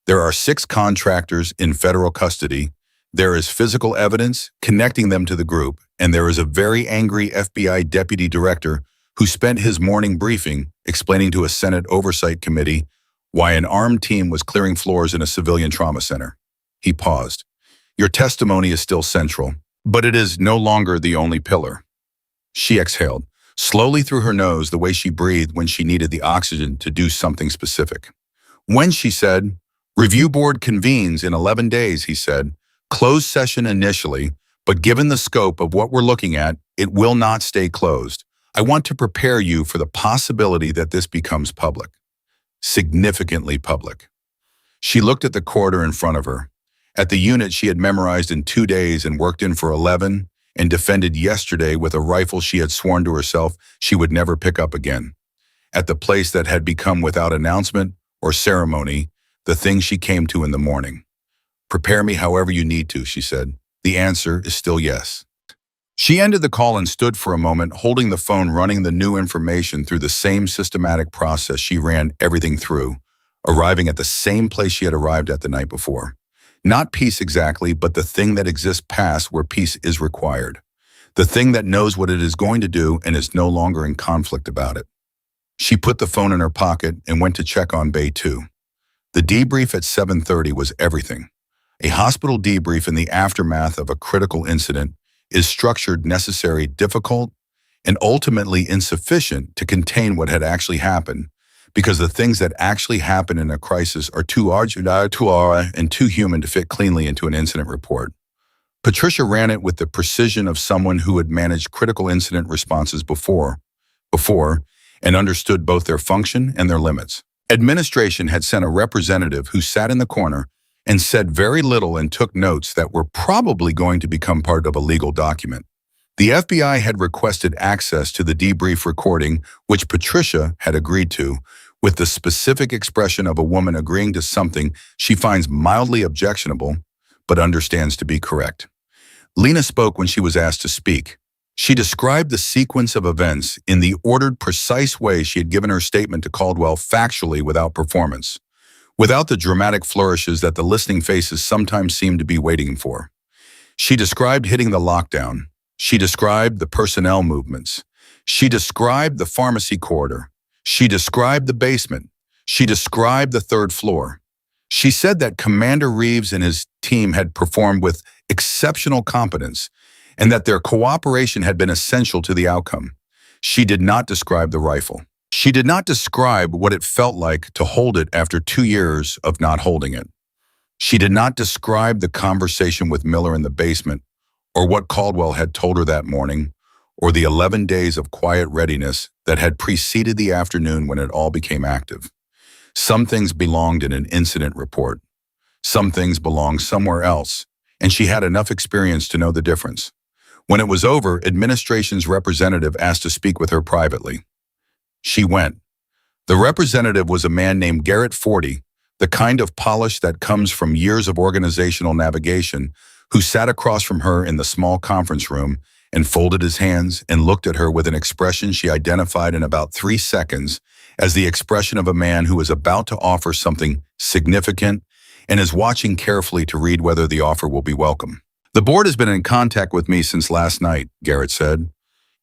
There are 6 contractors in federal custody. There is physical evidence connecting them to the group, and there is a very angry FBI deputy director who spent his morning briefing explaining to a Senate Oversight Committee why an armed team was clearing floors in a civilian trauma center." He paused. "Your testimony is still central, but it is no longer the only pillar." She exhaled, slowly through her nose, the way she breathed when she needed the oxygen to do something specific. "When," she said, "review board convenes in 11 days, he said. "Closed session initially, but given the scope of what we're looking at, it will not stay closed. I want to prepare you for the possibility that this becomes public. Significantly public." She looked at the corridor in front of her, at the unit she had memorized in 2 days and worked in for 11, and defended yesterday with a rifle she had sworn to herself she would never pick up again. At the place that had become, without announcement or ceremony, the thing she came to in the morning. "Prepare me however you need to," she said. "The answer is still yes." She ended the call and stood for a moment, holding the phone, running the new information through the same systematic process she ran everything through, arriving at the same place she had arrived at the night before. Not peace exactly, but the thing that exists past where peace is required. The thing that knows what it is going to do and is no longer in conflict about it. She put the phone in her pocket and went to check on Bay 2. The debrief at 7:30 was everything. A hospital debrief in the aftermath of a critical incident is structured, necessary, difficult, and ultimately insufficient to contain what had actually happened, because the things that actually happen in a crisis are too large and too human to fit cleanly into an incident report. Patricia ran it with the precision of someone who had managed critical incident responses before, and understood both their function and their limits. Administration had sent a representative who sat in the corner and said very little and took notes that were probably going to become part of a legal document. The FBI had requested access to the debrief recording, which Patricia had agreed to, with the specific expression of a woman agreeing to something she finds mildly objectionable, but understands to be correct. Lena spoke when she was asked to speak. She described the sequence of events in the ordered, precise way she had given her statement to Caldwell, factually, without performance, without the dramatic flourishes that the listening faces sometimes seem to be waiting for. She described hitting the lockdown. She described the personnel movements. She described the pharmacy corridor. She described the basement. She described the 3rd floor. She said that Commander Reeves and his team had performed with exceptional competence and that their cooperation had been essential to the outcome. She did not describe the rifle. She did not describe what it felt like to hold it after 2 years of not holding it. She did not describe the conversation with Miller in the basement, or what Caldwell had told her that morning, or the 11 days of quiet readiness that had preceded the afternoon when it all became active. Some things belonged in an incident report. Some things belonged somewhere else, and she had enough experience to know the difference. When it was over, administration's representative asked to speak with her privately. She went. The representative was a man named Garrett 40, the kind of polish that comes from years of organizational navigation, who sat across from her in the small conference room and folded his hands and looked at her with an expression she identified in about 3 seconds as the expression of a man who is about to offer something significant and is watching carefully to read whether the offer will be welcome. "The board has been in contact with me since last night," Garrett said.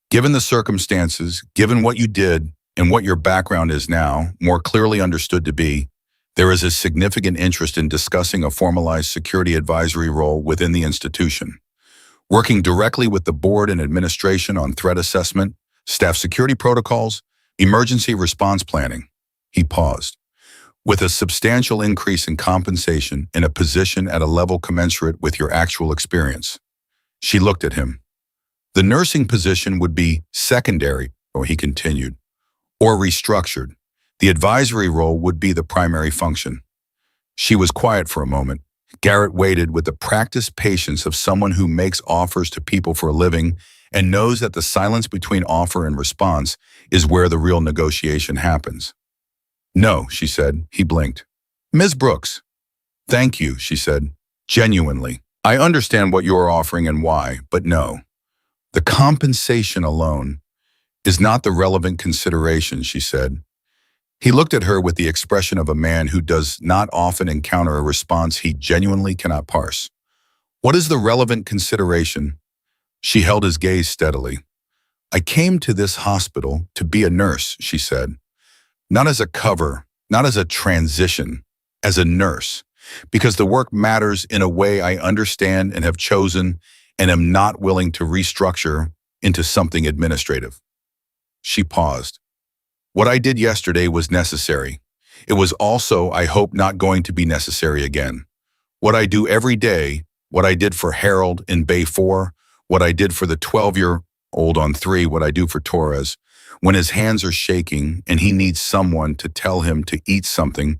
"Given the circumstances, given what you did, and what your background is now, more clearly understood to be, there is a significant interest in discussing a formalized security advisory role within the institution, working directly with the board and administration on threat assessment, staff security protocols, emergency response planning." He paused. "With a substantial increase in compensation in a position at a level commensurate with your actual experience." She looked at him. "The nursing position would be secondary," he continued, "or restructured. The advisory role would be the primary function." She was quiet for a moment. Garrett waited with the practiced patience of someone who makes offers to people for a living and knows that the silence between offer and response is where the real negotiation happens. "No," she said. He blinked. "Ms. Brooks." "Thank you," she said, genuinely. "I understand what you are offering and why, but no. The compensation alone is not the relevant consideration," she said. He looked at her with the expression of a man who does not often encounter a response he genuinely cannot parse. "What is the relevant consideration?" She held his gaze steadily. "I came to this hospital to be a nurse," she said. "Not as a cover, not as a transition, as a nurse, because the work matters in a way I understand and have chosen and am not willing to restructure into something administrative." She paused. "What I did yesterday was necessary. It was also, I hope, not going to be necessary again. What I do every day, what I did for Harold in Bay 4, what I did for the 12-year-old on 3, what I do for Torres, when his hands are shaking and he needs someone to tell him to eat something,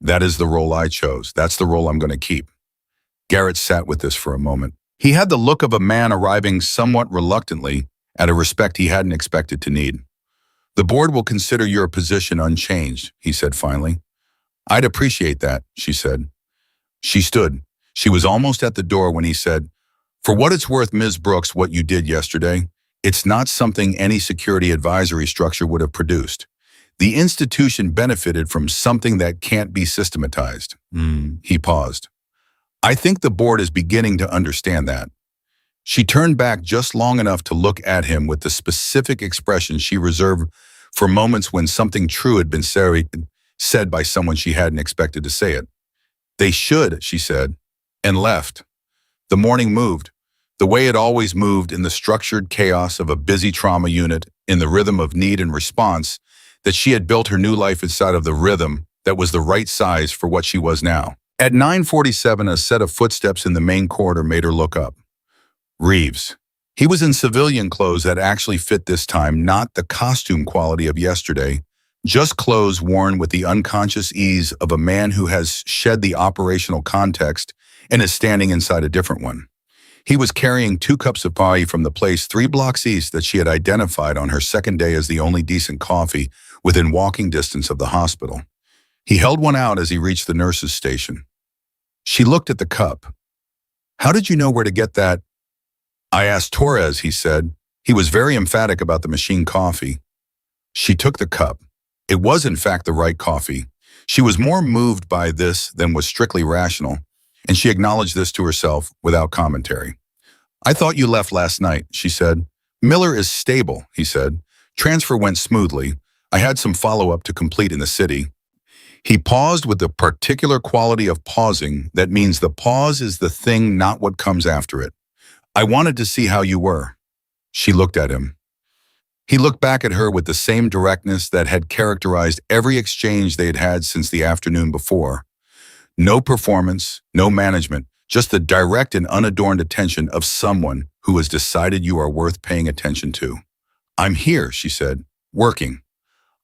that is the role I chose. That's the role I'm going to keep." Garrett sat with this for a moment. He had the look of a man arriving somewhat reluctantly at a respect he hadn't expected to need. "The board will consider your position unchanged," he said finally. "I'd appreciate that," she said. She stood. She was almost at the door when he said, "For what it's worth, Ms. Brooks, what you did yesterday, it's not something any security advisory structure would have produced. The institution benefited from something that can't be systematized." He paused. "I think the board is beginning to understand that." She turned back just long enough to look at him with the specific expression she reserved for moments when something true had been said by someone she hadn't expected to say it. "They should," she said, and left. The morning moved, the way it always moved in the structured chaos of a busy trauma unit, in the rhythm of need and response, that she had built her new life inside of the rhythm that was the right size for what she was now. At 9:47, a set of footsteps in the main corridor made her look up. Reeves. He was in civilian clothes that actually fit this time, not the costume quality of yesterday, just clothes worn with the unconscious ease of a man who has shed the operational context and is standing inside a different one. He was carrying 2 cups of coffee from the place 3 blocks east that she had identified on her second day as the only decent coffee within walking distance of the hospital. He held one out as he reached the nurse's station. She looked at the cup. "How did you know where to get that?" "I asked Torres," he said. He was very emphatic about the machine coffee. She took the cup. It was, in fact, the right coffee. She was more moved by this than was strictly rational, and she acknowledged this to herself without commentary. "I thought you left last night," she said. "Miller is stable," he said. "Transfer went smoothly. I had some follow-up to complete in the city." He paused with the particular quality of pausing that means the pause is the thing, not what comes after it. "I wanted to see how you were." She looked at him. He looked back at her with the same directness that had characterized every exchange they had had since the afternoon before. No performance, no management, just the direct and unadorned attention of someone who has decided you are worth paying attention to. I'm here, she said, working.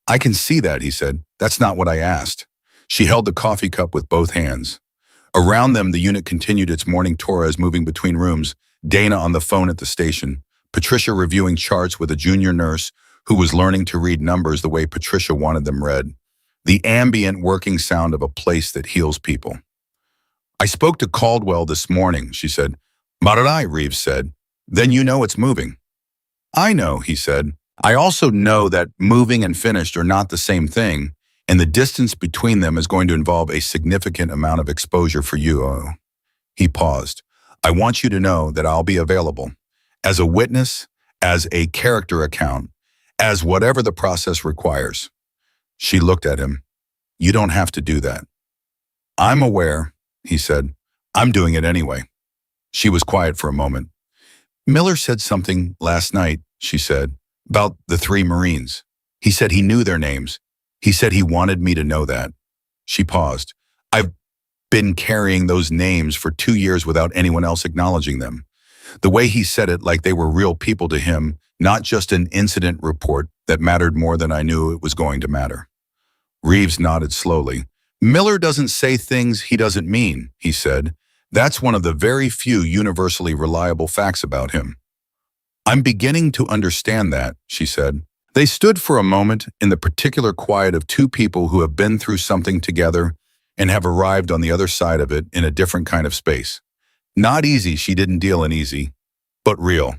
I can see that, he said. That's not what I asked. She held the coffee cup with both hands. Around them, the unit continued its morning tour as moving between rooms, Dana on the phone at the station, Patricia reviewing charts with a junior nurse who was learning to read numbers the way Patricia wanted them read. The ambient working sound of a place that heals people. I spoke to Caldwell this morning, she said. Marai, Reeves said. Then you know it's moving. I know, he said. I also know that moving and finished are not the same thing, and the distance between them is going to involve a significant amount of exposure for you. Oh. He paused. I want you to know that I'll be available. As a witness, as a character account, as whatever the process requires. She looked at him. You don't have to do that. I'm aware, he said. I'm doing it anyway. She was quiet for a moment. Miller said something last night, she said, about the 3 Marines. He said he knew their names. He said he wanted me to know that. She paused. I've been carrying those names for 2 years without anyone else acknowledging them. The way he said it, like they were real people to him, not just an incident report that mattered more than I knew it was going to matter. Reeves nodded slowly. Miller doesn't say things he doesn't mean, he said. That's one of the very few universally reliable facts about him. I'm beginning to understand that, she said. They stood for a moment in the particular quiet of 2 people who have been through something together and have arrived on the other side of it in a different kind of space. Not easy, she didn't deal in easy, but real.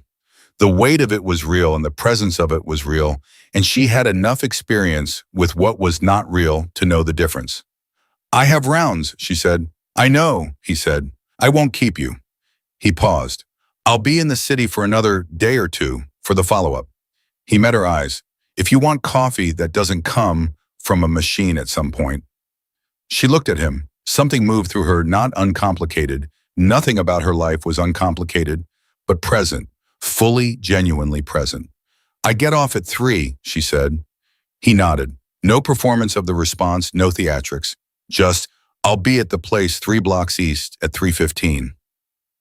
The weight of it was real and the presence of it was real, and she had enough experience with what was not real to know the difference. I have rounds, she said. I know, he said. I won't keep you. He paused. I'll be in the city for another day or 2 for the follow-up. He met her eyes. If you want coffee that doesn't come from a machine at some point. She looked at him. Something moved through her, not uncomplicated. Nothing about her life was uncomplicated, but present, fully, genuinely present. I get off at 3, she said. He nodded. No performance of the response, no theatrics. Just, I'll be at the place 3 blocks east at 3:15.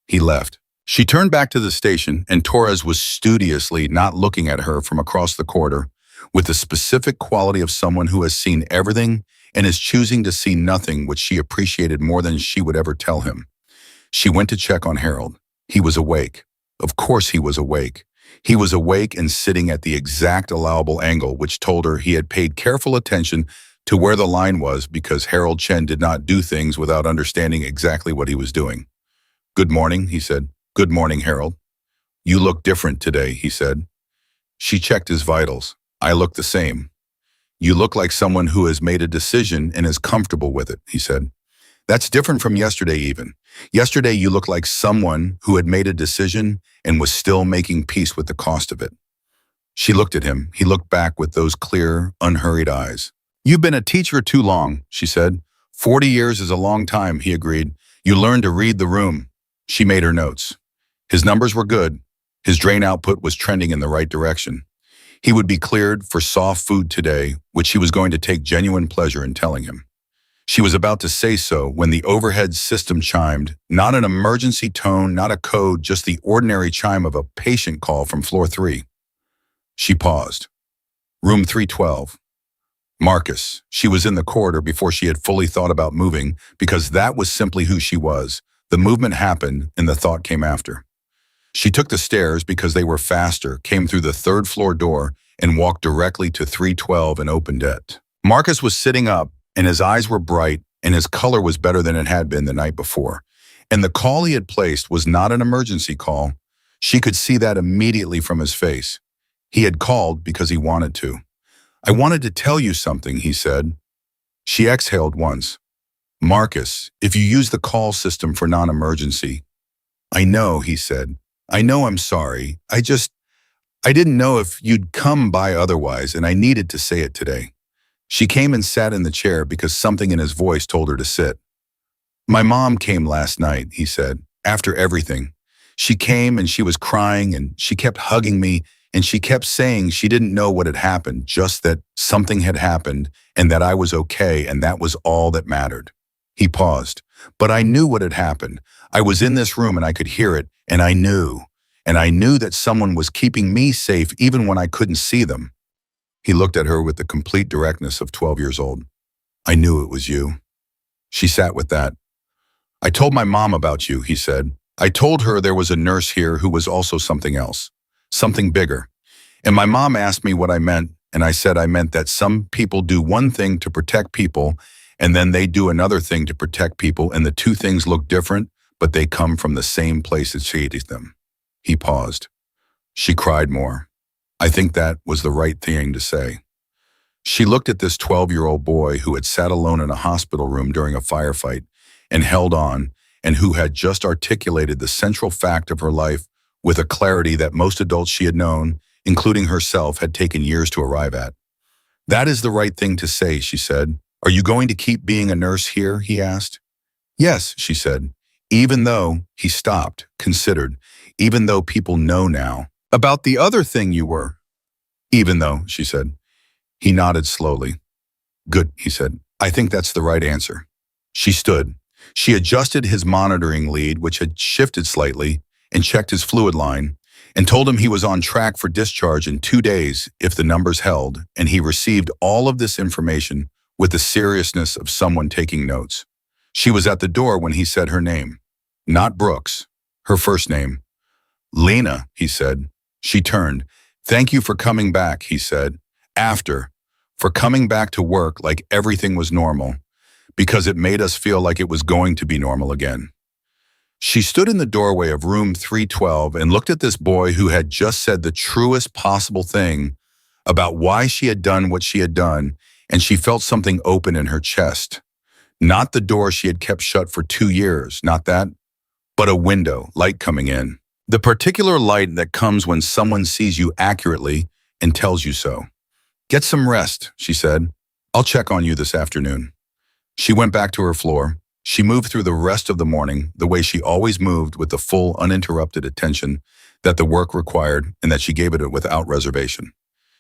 He left. She turned back to the station, and Torres was studiously not looking at her from across the corridor, with the specific quality of someone who has seen everything and is choosing to see nothing, which she appreciated more than she would ever tell him. She went to check on Harold. He was awake. Of course he was awake. He was awake and sitting at the exact allowable angle, which told her he had paid careful attention to where the line was because Harold Chen did not do things without understanding exactly what he was doing. Good morning, he said. Good morning, Harold. You look different today, he said. She checked his vitals. I look the same. You look like someone who has made a decision and is comfortable with it, he said. That's different from yesterday even. Yesterday you looked like someone who had made a decision and was still making peace with the cost of it. She looked at him. He looked back with those clear, unhurried eyes. You've been a teacher too long, she said. 40 years is a long time, he agreed. You learned to read the room. She made her notes. His numbers were good. His drain output was trending in the right direction. He would be cleared for soft food today, which she was going to take genuine pleasure in telling him. She was about to say so when the overhead system chimed, not an emergency tone, not a code, just the ordinary chime of a patient call from floor 3. She paused. Room 312. Marcus. She was in the corridor before she had fully thought about moving, because that was simply who she was. The movement happened and the thought came after. She took the stairs because they were faster, came through the 3rd floor door, and walked directly to 312 and opened it. Marcus was sitting up, and his eyes were bright, and his color was better than it had been the night before. And the call he had placed was not an emergency call. She could see that immediately from his face. He had called because he wanted to. I wanted to tell you something, he said. She exhaled once. Marcus, if you use the call system for non-emergency. I know, he said. I know I'm sorry. I didn't know if you'd come by otherwise, and I needed to say it today. She came and sat in the chair because something in his voice told her to sit. My mom came last night, he said, after everything. She came and she was crying and she kept hugging me and she kept saying she didn't know what had happened, just that something had happened and that I was okay and that was all that mattered. He paused. But I knew what had happened. I was in this room and I could hear it, and I knew. And I knew that someone was keeping me safe even when I couldn't see them. He looked at her with the complete directness of 12 years old. I knew it was you. She sat with that. I told my mom about you, he said. I told her there was a nurse here who was also something else, something bigger. And my mom asked me what I meant, and I said I meant that some people do one thing to protect people, and then they do another thing to protect people, and the two things look different, but they come from the same place that created them. He paused. She cried more. I think that was the right thing to say. She looked at this 12-year-old boy who had sat alone in a hospital room during a firefight and held on, and who had just articulated the central fact of her life with a clarity that most adults she had known, including herself, had taken years to arrive at. That is the right thing to say, she said. Are you going to keep being a nurse here, he asked. Yes, she said. Even though, he stopped, considered, even though people know now about the other thing you were. Even though, she said. He nodded slowly. Good, he said. I think that's the right answer. She stood. She adjusted his monitoring lead, which had shifted slightly, and checked his fluid line, and told him he was on track for discharge in 2 days if the numbers held, and he received all of this information with the seriousness of someone taking notes. She was at the door when he said her name. Not Brooks, her first name. Lena, he said. She turned. Thank you for coming back, he said. For coming back to work like everything was normal, because it made us feel like it was going to be normal again. She stood in the doorway of room 312 and looked at this boy who had just said the truest possible thing about why she had done what she had done, and she felt something open in her chest. Not the door she had kept shut for 2 years, not that, but a window, light coming in. The particular light that comes when someone sees you accurately and tells you so. Get some rest, she said. I'll check on you this afternoon. She went back to her floor. She moved through the rest of the morning the way she always moved, with the full, uninterrupted attention that the work required and that she gave it without reservation.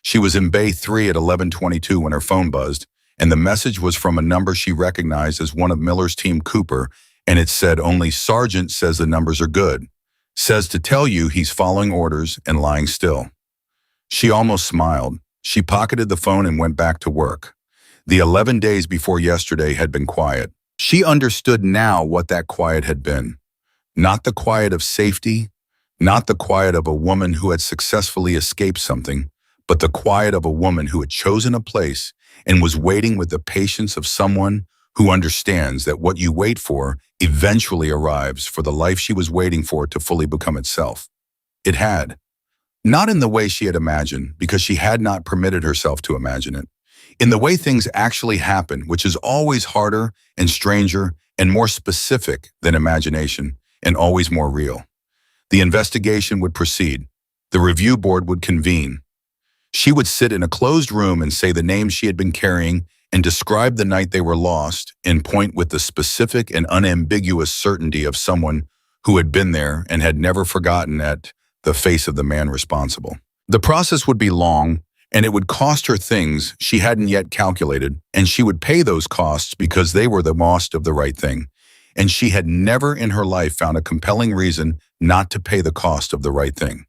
She was in Bay 3 at 11:22 when her phone buzzed, and the message was from a number she recognized as one of Miller's team, Cooper, and it said only Sergeant says the numbers are good. Says to tell you he's following orders and lying still. She almost smiled. She pocketed the phone and went back to work. The 11 days before yesterday had been quiet. She understood now what that quiet had been. Not the quiet of safety, not the quiet of a woman who had successfully escaped something, but the quiet of a woman who had chosen a place and was waiting with the patience of someone who understands that what you wait for eventually arrives, for the life she was waiting for to fully become itself. It had. Not in the way she had imagined, because she had not permitted herself to imagine it. In the way things actually happen, which is always harder and stranger and more specific than imagination, and always more real. The investigation would proceed. The review board would convene. She would sit in a closed room and say the names she had been carrying and describe the night they were lost, and point with the specific and unambiguous certainty of someone who had been there and had never forgotten at the face of the man responsible. The process would be long, and it would cost her things she hadn't yet calculated, and she would pay those costs because they were the cost of the right thing. And she had never in her life found a compelling reason not to pay the cost of the right thing.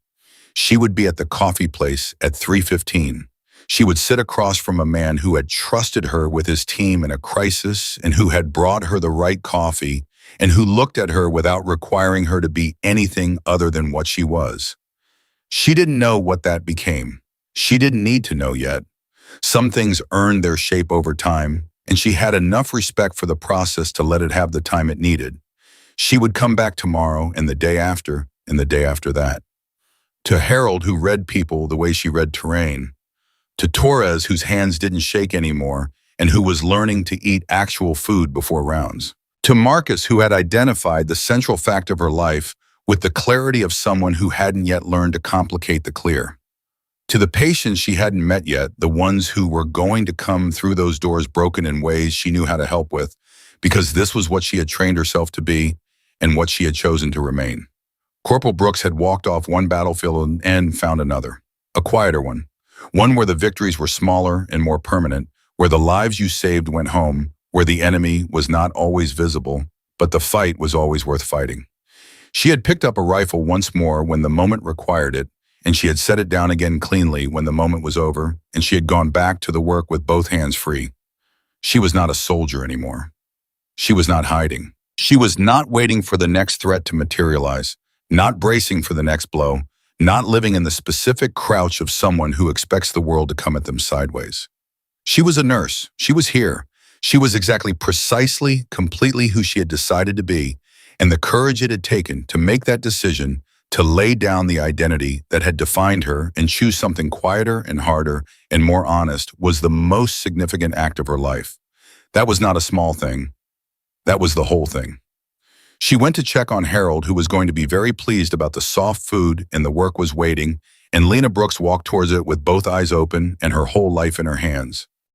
She would be at the coffee place at 3:15. She would sit across from a man who had trusted her with his team in a crisis, and who had brought her the right coffee, and who looked at her without requiring her to be anything other than what she was. She didn't know what that became. She didn't need to know yet. Some things earned their shape over time, and she had enough respect for the process to let it have the time it needed. She would come back tomorrow, and the day after, and the day after that. To Harold, who read people the way she read terrain. To Torres, whose hands didn't shake anymore, and who was learning to eat actual food before rounds. To Marcus, who had identified the central fact of her life with the clarity of someone who hadn't yet learned to complicate the clear. To the patients she hadn't met yet, the ones who were going to come through those doors broken in ways she knew how to help with, because this was what she had trained herself to be and what she had chosen to remain. Corporal Brooks had walked off one battlefield and found another, a quieter one where the victories were smaller and more permanent, where the lives you saved went home, where the enemy was not always visible, but the fight was always worth fighting. She had picked up a rifle once more when the moment required it, and she had set it down again cleanly when the moment was over, and she had gone back to the work with both hands free. She was not a soldier anymore. She was not hiding. She was not waiting for the next threat to materialize, not bracing for the next blow, not living in the specific crouch of someone who expects the world to come at them sideways. She was a nurse. She was here. She was exactly precisely, completely who she had decided to be, and the courage it had taken to make that decision, to lay down the identity that had defined her and choose something quieter and harder and more honest was the most significant act of her life. That was not a small thing. That was the whole thing. She went to check on Harold, who was going to be very pleased about the soft food and the work was waiting, and Lena Brooks walked towards it with both eyes open and her whole life in her hands.